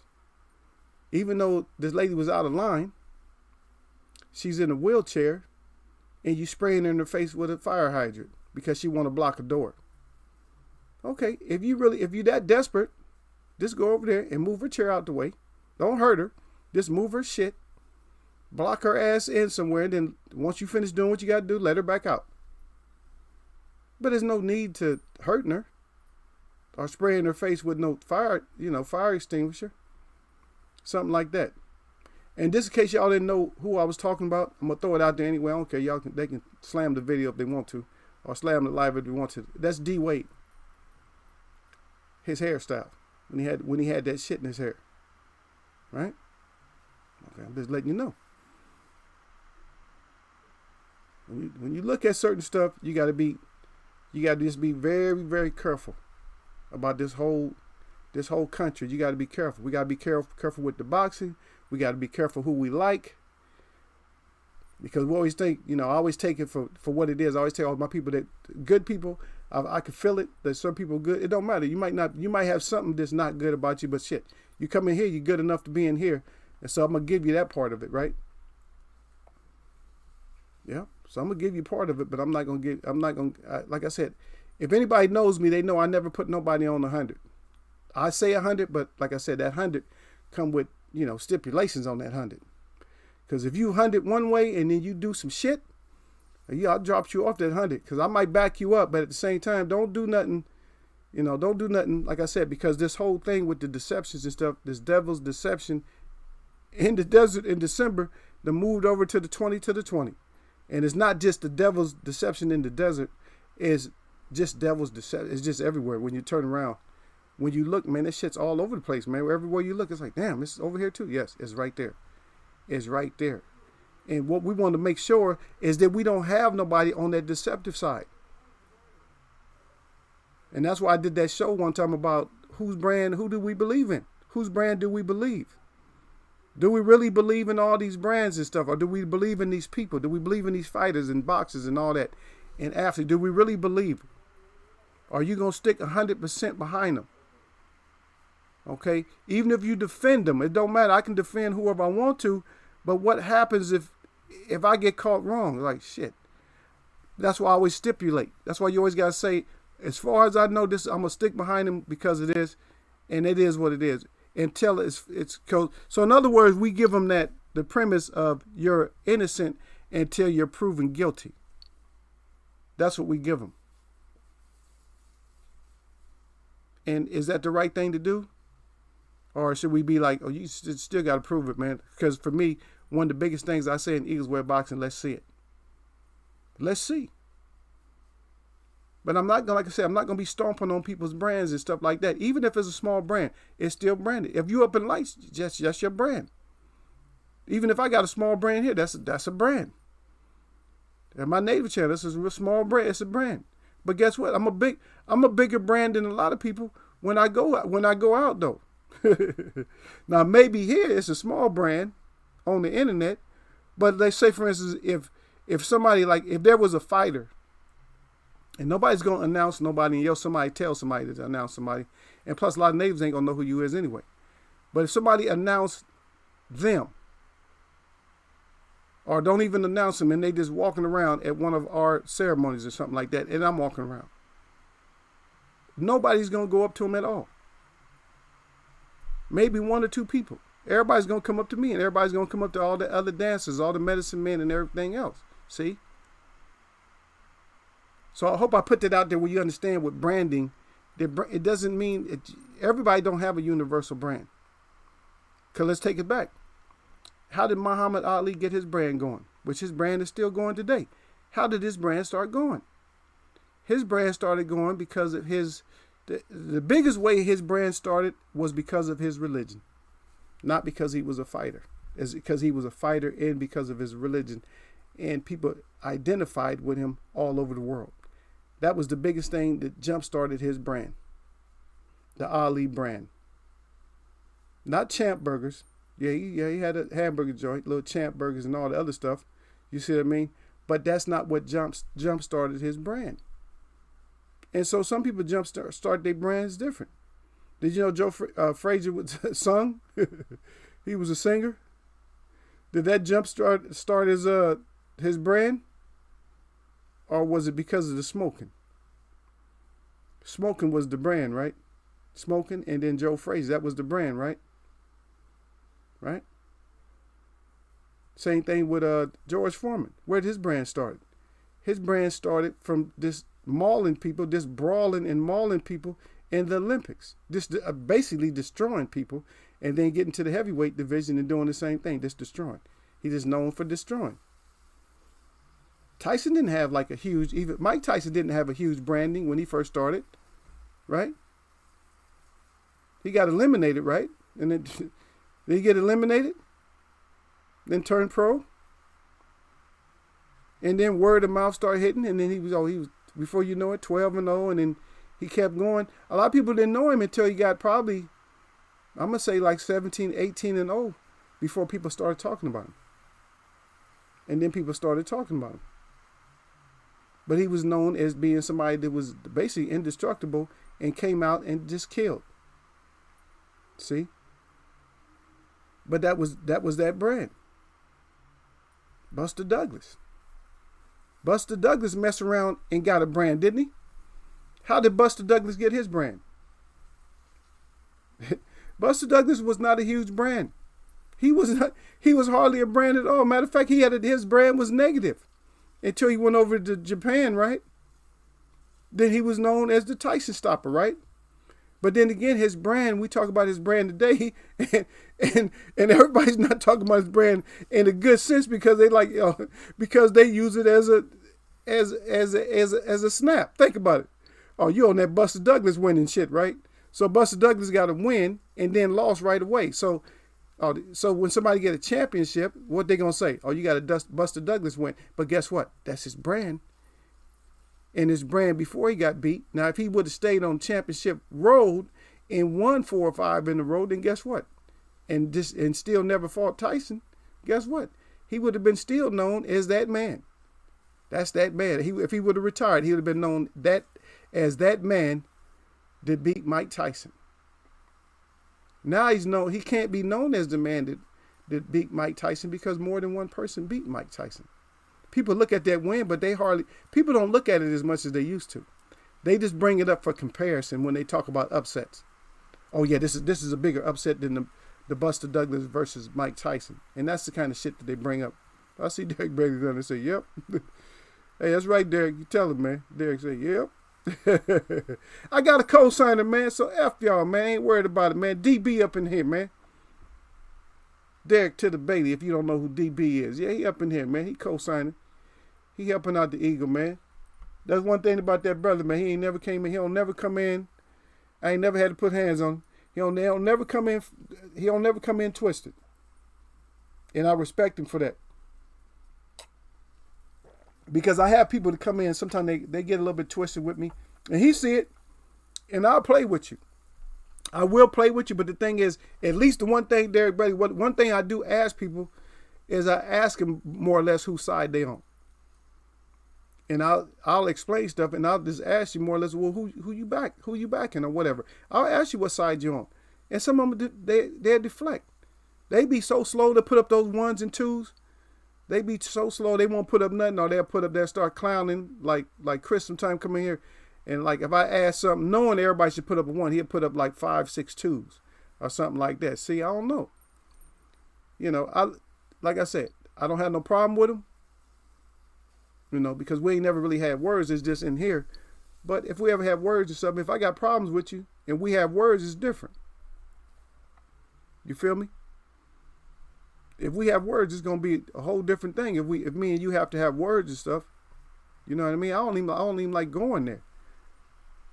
even though this lady was out of line, she's in a wheelchair, and you spraying her in the face with a fire hydrant because she want to block a door. Okay, if you that desperate, just go over there and move her chair out the way. Don't hurt her. Just move her shit. Block her ass in somewhere. And then once you finish doing what you got to do, let her back out. But there's no need to hurting her or spraying her face with no fire extinguisher. Something like that. And just in case y'all didn't know who I was talking about, I'm going to throw it out there anyway. I don't care. They can slam the video if they want to, or slam the live if they want to. That's D Wade. His hairstyle. When he had that shit in his hair. Right? Okay, I'm just letting you know. When you look at certain stuff, you got to just be very, very careful about this whole country. You got to be careful. We got to be careful with the boxing. We got to be careful who we like, because we always think, I always take it for what it is. I always tell all my people that good people, I can feel it. That some people good. It don't matter. You might have something that's not good about you, but shit, you come in here, you're good enough to be in here, and so I'm gonna give you that part of it, right? Yeah. So I'm gonna give you part of it, but I'm not gonna. Like I said, if anybody knows me, they know I never put nobody on 100. I say 100, but like I said, that 100 come with stipulations on that 100. Because if you 100 one way and then you do some shit, I'll drop you off that 100. Because I might back you up, but at the same time, don't do nothing. Don't do nothing, like I said, because this whole thing with the deceptions and stuff, this devil's deception in the desert in December, they moved over to the 20 to the 20. And it's not just the devil's deception in the desert, it's just devil's deception. It's just everywhere when you turn around. When you look, man, this shit's all over the place, man. Everywhere you look, it's like, damn, this is over here too. Yes, it's right there. It's right there. And what we want to make sure is that we don't have nobody on that deceptive side. And that's why I did that show one time about who do we believe in? Whose brand do we believe? Do we really believe in all these brands and stuff? Or do we believe in these people? Do we believe in these fighters and boxers and all that? And athletes, do we really believe? Are you going to stick 100% behind them? Okay, even if you defend them, it don't matter. I can defend whoever I want to, but what happens if I get caught wrong? Like, shit. That's why I always stipulate. That's why you always got to say, as far as I know, this I'm going to stick behind him because it is, and it is what it is, until it's so in other words, we give them the premise of you're innocent until you're proven guilty. That's what we give them. And is that the right thing to do? Or should we be like, oh, you still got to prove it, man? Because for me, one of the biggest things I say in Eagles Wear Boxing, let's see it. Let's see. But I'm not going, like I said, I'm not going to be stomping on people's brands and stuff like that. Even if it's a small brand, it's still branded. If you up in lights, that's your brand. Even if I got a small brand here, that's a brand. And my native channel, this is a small brand. It's a brand. But guess what? I'm a bigger brand than a lot of people when I go out though. Now maybe here it's a small brand on the internet, but let's say for instance if somebody, like if there was a fighter and nobody's gonna announce nobody and somebody tells somebody to announce somebody, and plus a lot of natives ain't gonna know who you is anyway. But if somebody announced them or don't even announce them and they just walking around at one of our ceremonies or something like that, and I'm walking around, nobody's gonna go up to them at all. Maybe one or two people. Everybody's going to come up to me, and everybody's going to come up to all the other dancers, all the medicine men and everything else. See? So I hope I put that out there where you understand with branding. It doesn't mean everybody don't have a universal brand. Because let's take it back. How did Muhammad Ali get his brand going? Which his brand is still going today. How did his brand start going? His brand started going because of the biggest way his brand started was because of his religion. Not because he was a fighter. It's because he was a fighter and because of his religion. And people identified with him all over the world. That was the biggest thing that jump-started his brand. The Ali brand. Not Champ Burgers. Yeah, he had a hamburger joint, little Champ Burgers and all the other stuff. You see what I mean? But that's not what jump-started his brand. And so some people start their brands different. Did you know Joe Frazier was sung? He was a singer. Did that jump start his brand? Or was it because of the smoking? Smoking was the brand, right? Smoking, and then Joe Frazier, that was the brand, right? Right? Same thing with George Foreman. Where did his brand start? His brand started from this mauling people, this brawling and mauling people in the Olympics. This basically destroying people, and then getting to the heavyweight division and doing the same thing, just destroying. He's just known for destroying. Tyson didn't have like a huge, even Mike Tyson didn't have a huge branding when he first started, right? He got eliminated, right? And then did he get eliminated? Then turned pro. And then word of mouth started hitting, and then he was before you know it, 12-0, and then he kept going. A lot of people didn't know him until he got probably, I'm gonna say like 17, 18-0 before people started talking about him. And then people started talking about him. But he was known as being somebody that was basically indestructible and came out and just killed. See? But that was that brand. Buster Douglas. Buster Douglas messed around and got a brand, didn't he? How did Buster Douglas get his brand? Buster Douglas was not a huge brand. He was hardly a brand at all. Matter of fact, his brand was negative until he went over to Japan, right? Then he was known as the Tyson Stopper, right? But then again, his brand, we talk about his brand today, and everybody's not talking about his brand in a good sense because because they use it as a snap. Think about it. Oh, you on that Buster Douglas winning shit, right? So Buster Douglas got to win and then lost right away. So when somebody get a championship, what they gonna say? Oh, you got a Buster Douglas win. But guess what? That's his brand. And his brand before he got beat. Now, if he would have stayed on championship road and won 4 or 5 in a row, then guess what? And still never fought Tyson. Guess what? He would have been still known as that man. That's that man. If he would have retired, he would have been known as that man that beat Mike Tyson. Now he can't be known as the man that beat Mike Tyson because more than one person beat Mike Tyson. People look at that win, but people don't look at it as much as they used to. They just bring it up for comparison when they talk about upsets. Oh yeah, this is a bigger upset than the Buster Douglas versus Mike Tyson. And that's the kind of shit that they bring up. I see Derek Bailey down and say, yep. Hey, that's right, Derek. You tell him, man. Derek say, yep. I got a co-signer, man, so F y'all, man. I ain't worried about it, man. DB up in here, man. Derek to the Bailey, if you don't know who DB is. Yeah, he up in here, man. He co-signing. He helping out the Eagle, man. That's one thing about that brother, man. He ain't never came in. He don't never come in. I ain't never had to put hands on him. He don't never come in. He don't never come in twisted. And I respect him for that. Because I have people that come in, sometimes they get a little bit twisted with me. And he see it. And I'll play with you. I will play with you. But the thing is, at least the one thing, Derek Brady, one thing I do ask people is I ask them more or less whose side they on. And I'll explain stuff, and I'll just ask you more or less, well, who you backing or whatever. I'll ask you what side you're on. And some of them, they deflect. They be so slow to put up those 1s and 2s. They be so slow, they won't put up nothing, or they'll start clowning like Chris sometime come in here. And like if I ask something, knowing everybody should put up a 1, he'll put up like 5, 6 2s or something like that. See, I don't know. You know, like I said, I don't have no problem with him. You know, because we ain't never really had words, it's just in here. But if we ever have words or something, if I got problems with you and we have words, it's different. You feel me? If we have words, it's gonna be a whole different thing. If me and you have to have words and stuff, you know what I mean? I don't even like going there,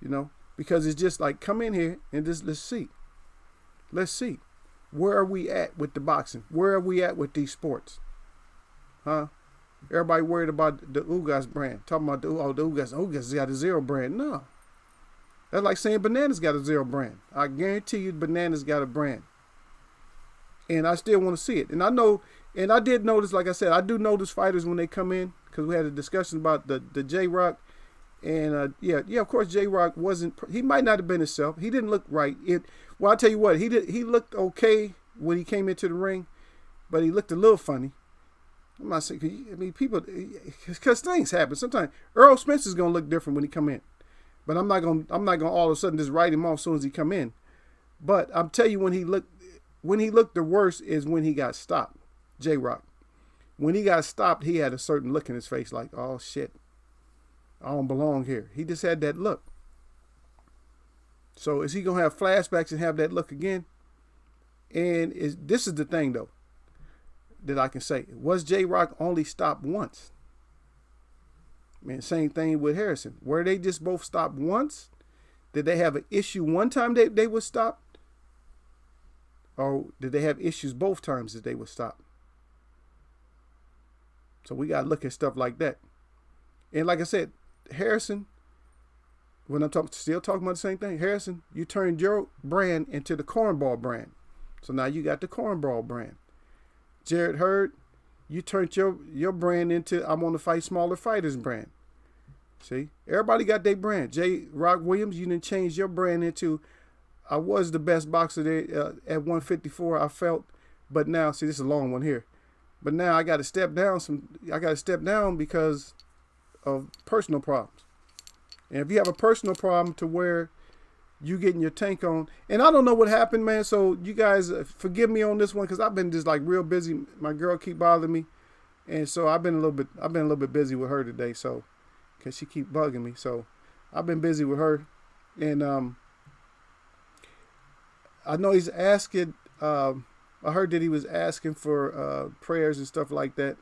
you know, because it's just like come in here and just let's see. Where are we at with the boxing? Where are we at with these sports? Huh? Everybody worried about the Ugas brand. Talking about the Ugas got a zero brand. No. That's like saying bananas got a zero brand. I guarantee you bananas got a brand. And I still want to see it. And I know, and I did notice, like I said, I do notice fighters when they come in, because we had a discussion about the J-Rock. And yeah, of course J-Rock he might not have been himself. He didn't look right. Well, I'll tell you what, he looked okay when he came into the ring, but he looked a little funny. I'm not saying, I mean, people, because things happen. Sometimes Earl Spencer's going to look different when he come in. But I'm not going to all of a sudden just write him off as soon as he come in. But I'm telling you, when he looked the worst is when he got stopped, J-Rock. When he got stopped, he had a certain look in his face like, oh, shit, I don't belong here. He just had that look. So is he going to have flashbacks and have that look again? And this is the thing, though, that I can say. Was J-Rock only stopped once? Man, same thing with Harrison. Were they just both stopped once? Did they have an issue one time they were stopped? Or did they have issues both times that they were stopped? So we got to look at stuff like that. And like I said, Harrison, when I'm still talking about the same thing, Harrison, you turned your brand into the cornball brand. So now you got the cornball brand. Jarrett Hurd, you turned your brand into I'm on to fight smaller fighters brand. See, everybody got their brand. J. Rock Williams, you didn't change your brand into I was the best boxer there at 154. I felt, but now see this is a long one here. But now I got to step down because of personal problems. And if you have a personal problem to where you getting your tank on, and I don't know what happened, man. So you guys forgive me on this one because I've been just like real busy. My girl keep bothering me, and so I've been a little bit busy with her today. So because she keep bugging me, so I've been busy with her, and I know he's asking. I heard that he was asking for prayers and stuff like that.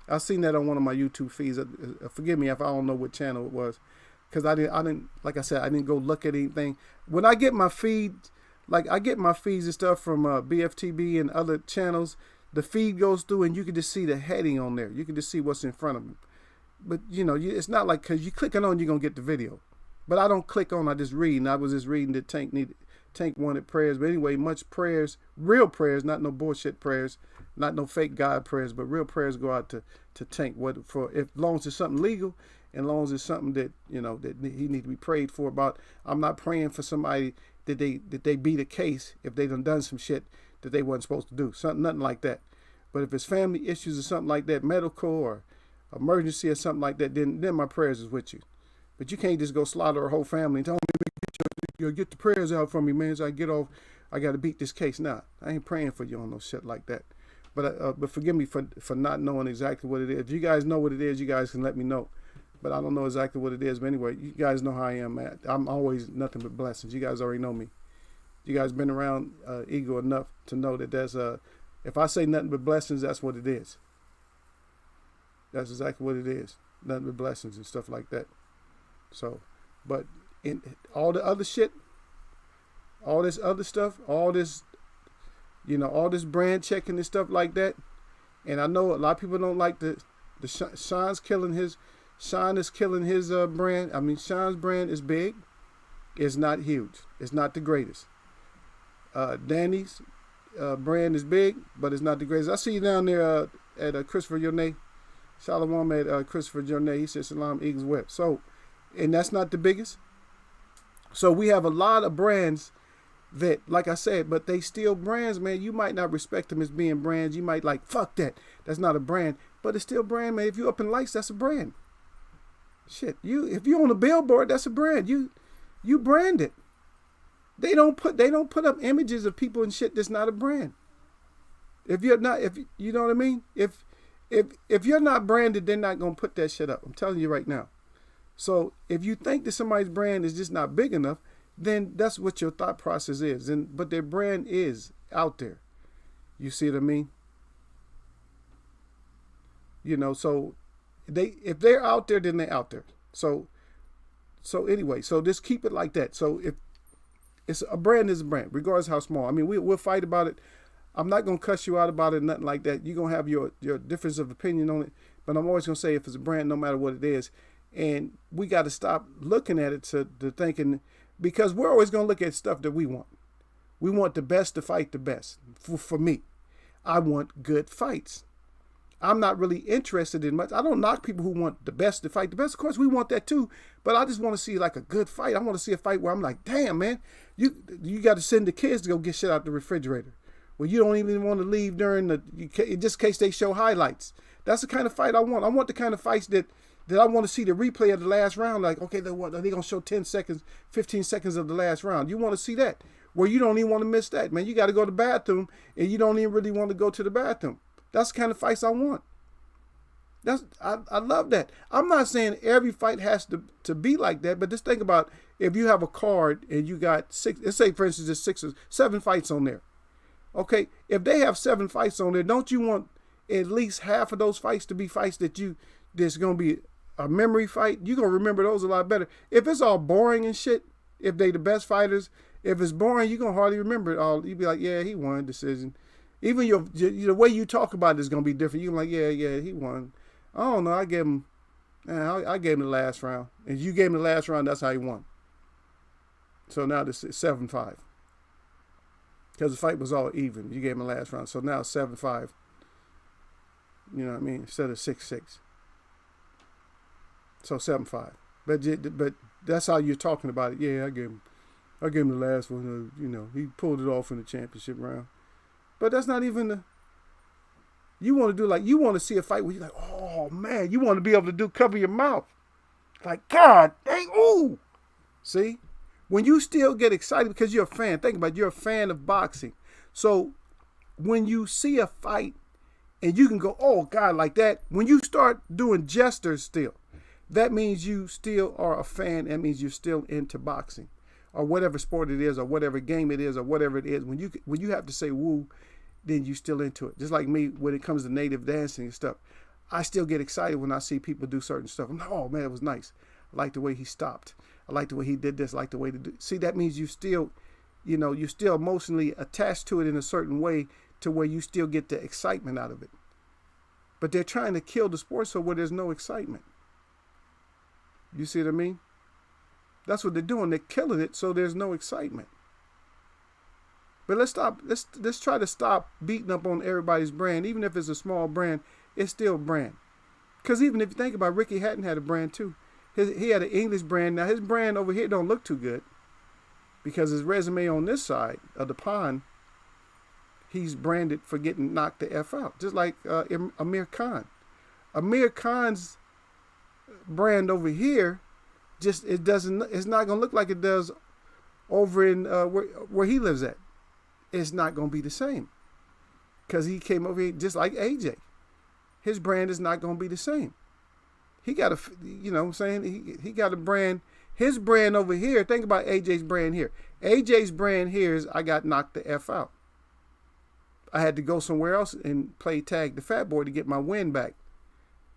I seen that on one of my YouTube feeds. Forgive me if I don't know what channel it was. Because I didn't, like I said, I didn't go look at anything. When I get my feed, like I get my feeds and stuff from BFTB and other channels, the feed goes through and you can just see the heading on there. You can just see what's in front of them. But, you know, it's not like, because you clicking on, you're going to get the video. But I don't click on, I just read. And I was just reading that Tank wanted prayers. But anyway, much prayers, real prayers, not no bullshit prayers, not no fake God prayers, but real prayers go out to Tank. As long as it's something legal, and as long as it's something that, you know, that he need to be prayed for about. I'm not praying for somebody that they beat a case if they done some shit that they wasn't supposed to do. Nothing like that. But if it's family issues or something like that, medical or emergency or something like that, then my prayers is with you. But you can't just go slaughter a whole family and tell me, get the prayers out from me, man, so I get off. I got to beat this case. Nah, I ain't praying for you on no shit like that. But forgive me for not knowing exactly what it is. If you guys know what it is, you guys can let me know. But I don't know exactly what it is. But anyway, you guys know how I am, man. I'm always nothing but blessings. You guys already know me. You guys been around Eagle enough to know that there's if I say nothing but blessings, that's what it is. That's exactly what it is. Nothing but blessings and stuff like that. So, but in all the other shit, all this other stuff, all this, you know, all this brand checking and stuff like that. And I know a lot of people don't like Sean is killing his brand. I mean, Sean's brand is big. It's not huge. It's not the greatest. Danny's brand is big, but it's not the greatest. I see you down there at Christopher Yone. Shalom at Christopher Yone. He said, Shalom, Eagles Whip. So, and that's not the biggest. So we have a lot of brands that, like I said, but they still brands, man. You might not respect them as being brands. You might like, fuck that. That's not a brand. But it's still brand, man. If you up in lights, that's a brand. Shit, if you on a billboard, that's a brand. You brand it. They don't put up images of people and shit that's not a brand. If you're not, if you know what I mean? If you're not branded, they're not gonna put that shit up. I'm telling you right now. So if you think that somebody's brand is just not big enough, then that's what your thought process is. But their brand is out there. You see what I mean? So if they're out there, then they're out there. So anyway, so just keep it like that. So if it's a brand is a brand, regardless of how small. I mean, we'll fight about it. I'm not gonna cuss you out about it, nothing like that. You're gonna have your difference of opinion on it, but I'm always gonna say if it's a brand, no matter what it is, and we got to stop looking at it to thinking, because we're always gonna look at stuff that we want. We want the best to fight the best. For me, I want good fights. I'm not really interested in much. I don't knock people who want the best to fight the best. Of course, we want that too. But I just want to see like a good fight. I want to see a fight where I'm like, damn, man, you got to send the kids to go get shit out the refrigerator. Well, you don't even want to leave during just in case they show highlights. That's the kind of fight I want. I want the kind of fights that I want to see the replay of the last round. Like, okay, they're going to show 10 seconds, 15 seconds of the last round. You want to see that where you don't even want to miss that, man. You got to go to the bathroom and you don't even really want to go to the bathroom. That's the kind of fights I want. I love that. I'm not saying every fight has to be like that, but just think about if you have a card and you got six, let's say for instance there's 6 or 7 fights on there. Okay, if they have 7 fights on there, don't you want at least half of those fights to be fights there's gonna be a memory fight? You're gonna remember those a lot better. If it's all boring and shit, if they the best fighters, if it's boring, you're gonna hardly remember it all. You'd be like, yeah, he won, decision. Even the way you talk about it is gonna be different. You're like, yeah, he won. I don't know. I gave him the last round, and you gave him the last round. That's how he won. So now this is 7-5 because the fight was all even. You gave him the last round, so now it's 7-5. You know what I mean? Instead of 6-6. So 7-5. But that's how you're talking about it. Yeah, I gave him the last one. He pulled it off in the championship round. But that's not even the. You want to see a fight where you're like, oh man, you want to be able to cover your mouth. Like, God, dang, ooh. See? When you still get excited because you're a fan, think about it, you're a fan of boxing. So when you see a fight and you can go, oh God, like that, when you start doing gestures still, that means you still are a fan. That means you're still into boxing or whatever sport it is or whatever game it is or whatever it is. When you have to say woo, then you still into it. Just like me when it comes to native dancing and stuff. I still get excited when I see people do certain stuff. I'm like, oh man, it was nice. I like the way he stopped. I like the way he did this. I like the way to do. See, that means you still, you're still emotionally attached to it in a certain way to where you still get the excitement out of it. But they're trying to kill the sport so where there's no excitement. You see what I mean? That's what they're doing. They're killing it so there's no excitement. But let's try to stop beating up on everybody's brand. Even if it's a small brand, it's still a brand. Because even if you think about it, Ricky Hatton had a brand too. He had an English brand. Now his brand over here don't look too good. Because his resume on this side of the pond, he's branded for getting knocked the F out. Just like Amir Khan. Amir Khan's brand over here, it's not going to look like it does over in where he lives at. It's not going to be the same because he came over here just like AJ. His brand is not going to be the same. He got what I'm saying? He got a brand. His brand over here, think about AJ's brand here. AJ's brand here is I got knocked the F out. I had to go somewhere else and play tag the fat boy to get my win back.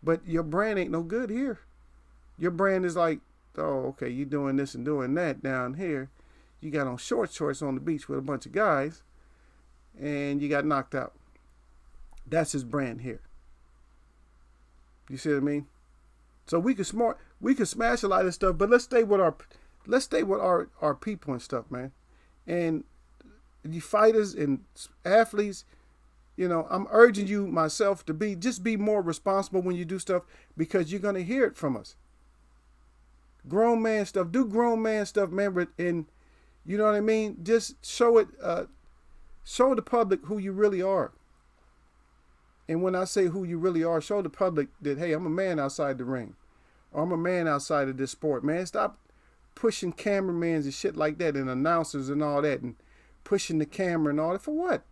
But your brand ain't no good here. Your brand is like, oh, okay, you doing this and doing that down here. You got on shorts on the beach with a bunch of guys, and you got knocked out. That's his brand here. You see what I mean? So we could smash a lot of stuff, but let's stay with our people and stuff, man. And you fighters and athletes, I'm urging you myself to be more responsible when you do stuff because you're gonna hear it from us. Grown man stuff, do grown man stuff, man, and you know what I mean? Just show it, show the public who you really are. And when I say who you really are, show the public that, hey, I'm a man outside the ring. Or I'm a man outside of this sport. Man, stop pushing cameramans and shit like that and announcers and all that and pushing the camera and all that. For what?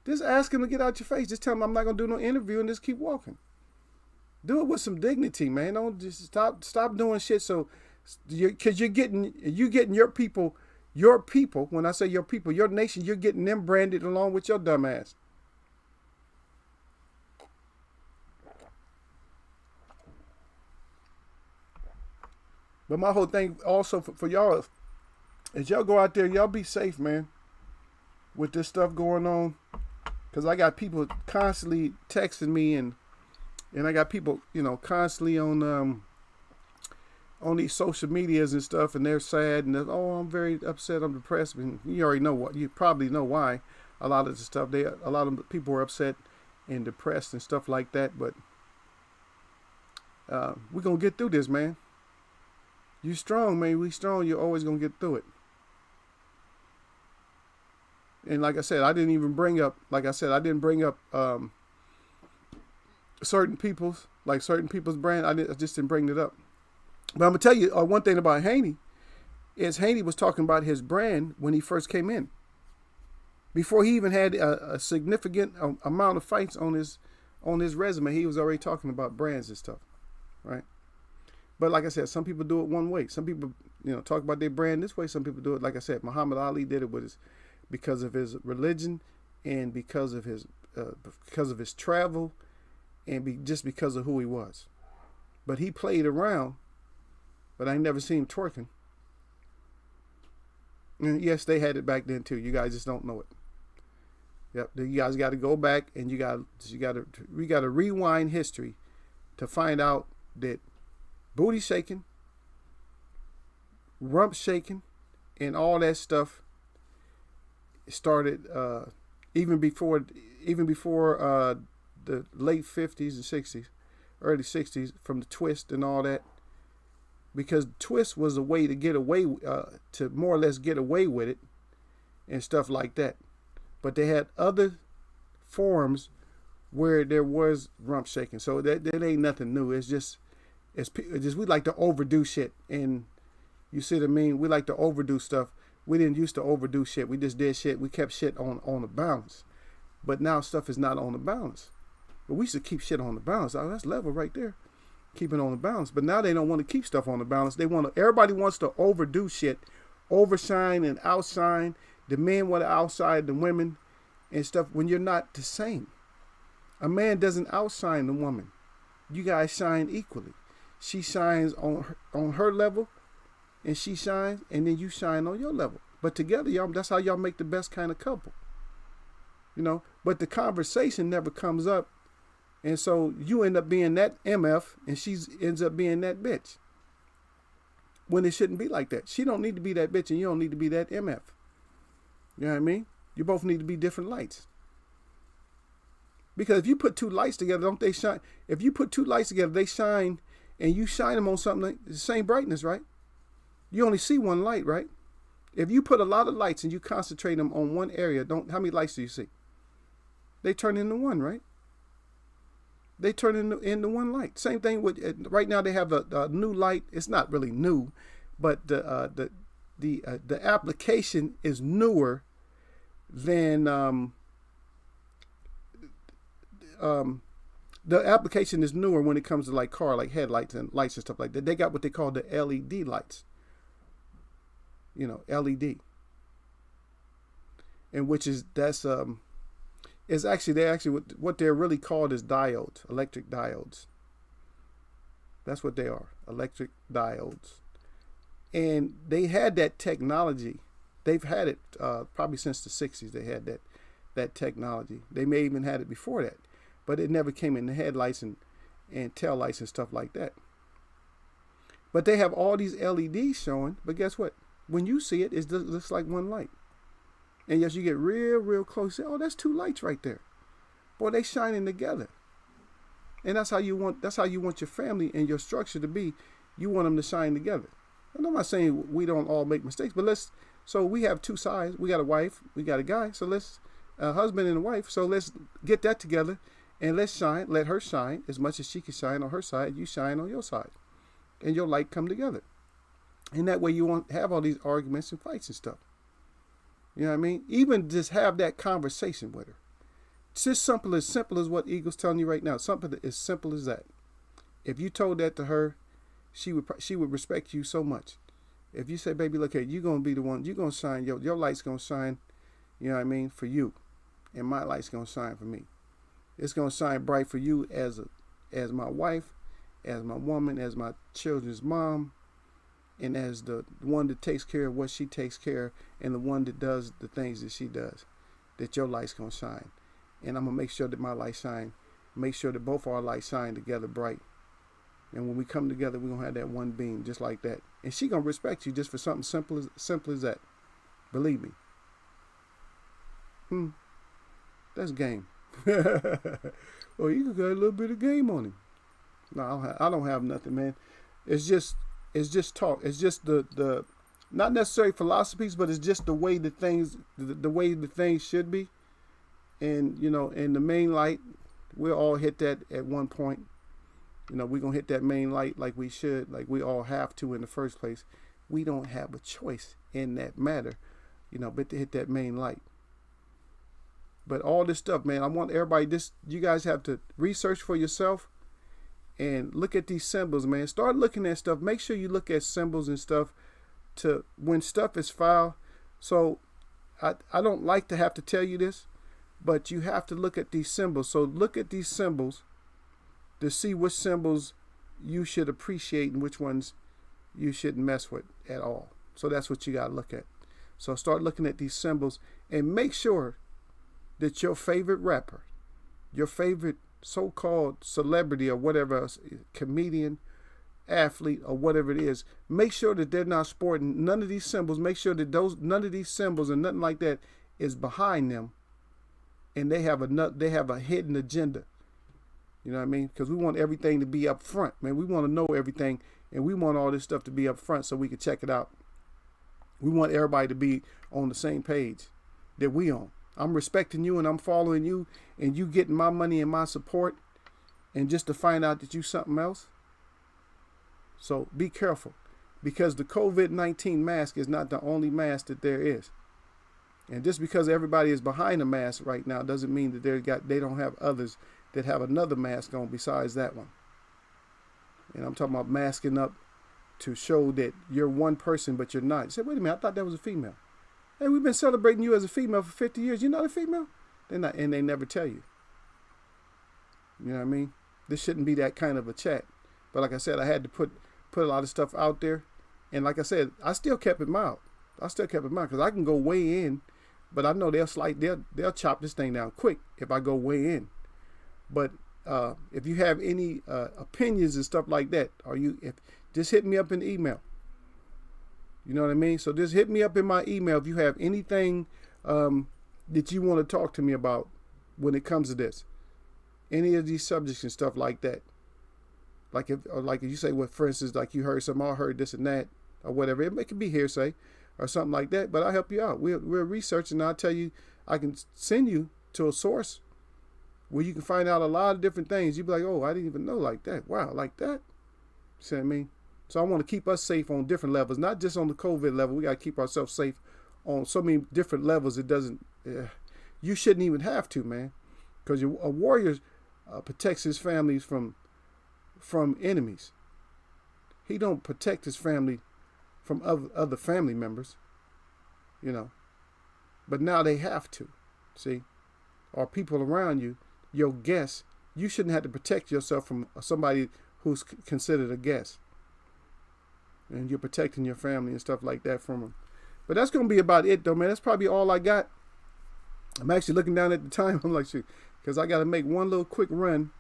Just ask them to get out your face. Just tell them I'm not going to do no interview and just keep walking. Do it with some dignity, man. Don't just stop doing shit so, because you're getting your people, when I say your people, your nation, you're getting them branded along with your dumb ass. But my whole thing also for y'all is y'all go out there, y'all be safe, man, with this stuff going on. Because I got people constantly texting me, and I got people, constantly on these social medias and stuff, and they're sad, and they're, oh, I'm very upset, I'm depressed. And you already know what, you probably know why. A lot of the stuff, a lot of people are upset and depressed and stuff like that. But we're gonna get through this, man. You strong, man. We strong. You're always gonna get through it. And like I said, I didn't bring up certain people's brand. I just didn't bring it up. But I'm gonna tell you one thing about Haney is Haney was talking about his brand when he first came in. Before he even had a significant amount of fights on his resume, he was already talking about brands and stuff, right? But like I said, some people do it one way. Some people, talk about their brand this way. Some people do it, like I said, Muhammad Ali did it because of his religion and because of his travel and just because of who he was. But he played around, but I never seen him twerking. And yes, they had it back then too. You guys just don't know it. Yep, you guys got to go back and we got to rewind history to find out that booty shaking, rump shaking, and all that stuff started even before the late 50s and 60s, early 60s, from the twist and all that. Because twist was a way to get away, to more or less get away with it and stuff like that. But they had other forms where there was rump shaking. So that ain't nothing new. It's just we like to overdo shit. And you see what I mean? We like to overdo stuff. We didn't used to overdo shit. We just did shit. We kept shit on the balance. But now stuff is not on the balance. But we used to keep shit on the balance. Oh, that's level right there. Keep it on the balance. But now they don't want to keep stuff on the balance. Everybody wants to overdo shit, overshine and outshine. The men want to outshine the women and stuff when you're not the same. A man doesn't outshine the woman. You guys shine equally. She shines on her level, and she shines, and then you shine on your level. But together, y'all, that's how y'all make the best kind of couple. But the conversation never comes up. And so you end up being that MF, and she ends up being that bitch. When it shouldn't be like that. She don't need to be that bitch, and you don't need to be that MF. You know what I mean? You both need to be different lights. Because if you put two lights together, don't they shine? If you put two lights together, they shine, and you shine them on something like the same brightness, right? You only see one light, right? If you put a lot of lights and you concentrate them on one area, how many lights do you see? They turn into one, right? They turn into one light. Same thing with right now. They have a new light. It's not really new, but the application is newer than the application is newer when it comes to like headlights and lights and stuff like that. They got what they call the LED lights. LED, and is actually what they're really called is diodes, electric diodes. That's what they are, electric diodes. And they had that technology. They've had it probably since the 60s. They had that technology. They may even had it before that, but it never came in the headlights and tail lights and stuff like that. But they have all these LEDs showing. But guess what? When you see it, it looks like one light. And yes, you get real close. You say, oh, that's two lights right there. Boy, they shining together. And that's how you want your family and your structure to be. You want them to shine together. And I'm not saying we don't all make mistakes, but so we have two sides. We got a wife, we got a guy. So let's a husband and a wife. So let's get that together and let's shine. Let her shine as much as she can shine on her side. You shine on your side, and your light come together. And that way you won't have all these arguments and fights and stuff. You know what I mean? Even just have that conversation with her. It's just simple as what Eagle's telling you right now. Something as simple as that. If you told that to her, she would respect you so much. If you say, baby, look here, you're going to be the one, you're going to shine, your light's going to shine, you know what I mean, for you. And my light's going to shine for me. It's going to shine bright for you as my wife, as my woman, as my children's mom. and as the one that takes care of what she takes care of, and the one that does the things that she does, that your light's gonna shine. And I'm gonna make sure that my light shine. Make sure that both our lights shine together bright. And when we come together, we're gonna have that one beam just like that. And she gonna respect you just for something simple as that. Believe me. That's game. Well, you got a little bit of game on him. No, I don't have nothing, man. It's just talk. It's just the not necessarily philosophies, but it's just the way the things should be. And in the main light, we'll all hit that at one point. We're gonna hit that main light like we should, like we all have to in the first place. We don't have a choice in that matter, but to hit that main light. But all this stuff, man, I want everybody, you guys have to research for yourself and look at these symbols, man. Start looking at stuff. Make sure you look at symbols and stuff to when stuff is filed. So I don't like to have to tell you this, but you have to look at these symbols. So look at these symbols to see which symbols you should appreciate and which ones you shouldn't mess with at all. So that's what you got to look at. So start looking at these symbols and make sure that your favorite rapper, your favorite so-called celebrity or whatever, comedian, athlete, or whatever it is, make sure that they're not sporting none of these symbols. Make sure that none of these symbols and nothing like that is behind them, and they have a hidden agenda. You know what I mean? Because we want everything to be up front, man. We want to know everything, and we want all this stuff to be up front so we can check it out. We want everybody to be on the same page that we on. I'm respecting you and I'm following you and you getting my money and my support, and just to find out that you something else. So be careful, because the COVID-19 mask is not the only mask that there is. And just because everybody is behind a mask right now doesn't mean that they don't have others that have another mask on besides that one. And I'm talking about masking up to show that you're one person, but you're not. You say, wait a minute, I thought that was a female. Hey, we've been celebrating you as a female for 50 years. You're not a female? They're not, and they never tell you. You know what I mean? This shouldn't be that kind of a chat. But like I said, I had to put a lot of stuff out there. And like I said, I still kept it mild. Because I can go way in, but I know they'll chop this thing down quick if I go way in. But if you have any opinions and stuff like that, just hit me up in the email. You know what I mean? So just hit me up in my email if you have anything that you want to talk to me about when it comes to this. Any of these subjects and stuff like that. Like if you say, well, for instance, like you heard something, I heard this and that, or whatever. It could be hearsay or something like that, but I'll help you out. We're researching, and I'll tell you, I can send you to a source where you can find out a lot of different things. You'd be like, oh, I didn't even know like that. Wow, like that? See what I mean? So I want to keep us safe on different levels, not just on the COVID level. We got to keep ourselves safe on so many different levels. It doesn't, you shouldn't even have to, man, because a warrior protects his families from enemies. He don't protect his family from other family members, but now they have to, see, or people around you, your guests. You shouldn't have to protect yourself from somebody who's considered a guest. And you're protecting your family and stuff like that from them. But that's going to be about it, though, man. That's probably all I got. I'm actually looking down at the time. I'm like, shoot, because I got to make one little quick run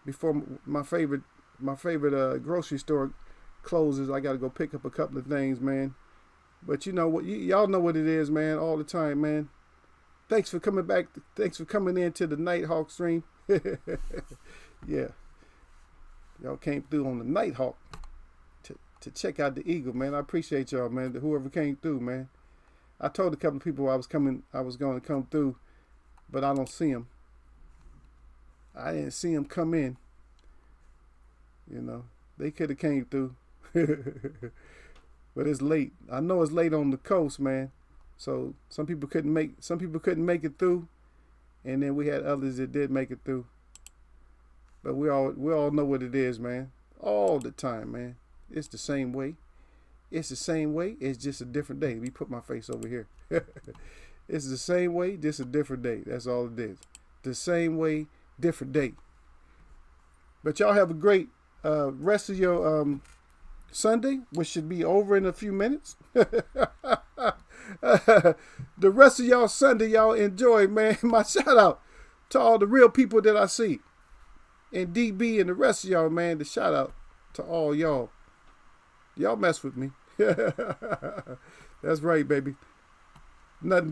before my favorite grocery store closes. I got to go pick up a couple of things, man. But you know what? Y'all know what it is, man, all the time, man. Thanks for coming back. Thanks for coming into the Nighthawk stream. Yeah. Y'all came through on the Nighthawk to check out the Eagle, man. I appreciate y'all, man. Whoever came through, man. I told a couple of people I was going to come through, but I don't see them. I didn't see them come in. They could have came through. But it's late. I know it's late on the coast, man. So some people couldn't make it through, and then we had others that did make it through. But we all know what it is, man. All the time, man. It's the same way. It's the same way. It's just a different day. Let me put my face over here. It's the same way, just a different day. That's all it is. The same way, different day. But y'all have a great rest of your Sunday, which should be over in a few minutes. The rest of y'all Sunday, y'all enjoy, man. My shout out to all the real people that I see. And DB and the rest of y'all, man, the shout out to all y'all. Y'all mess with me. That's right, baby. Nothing but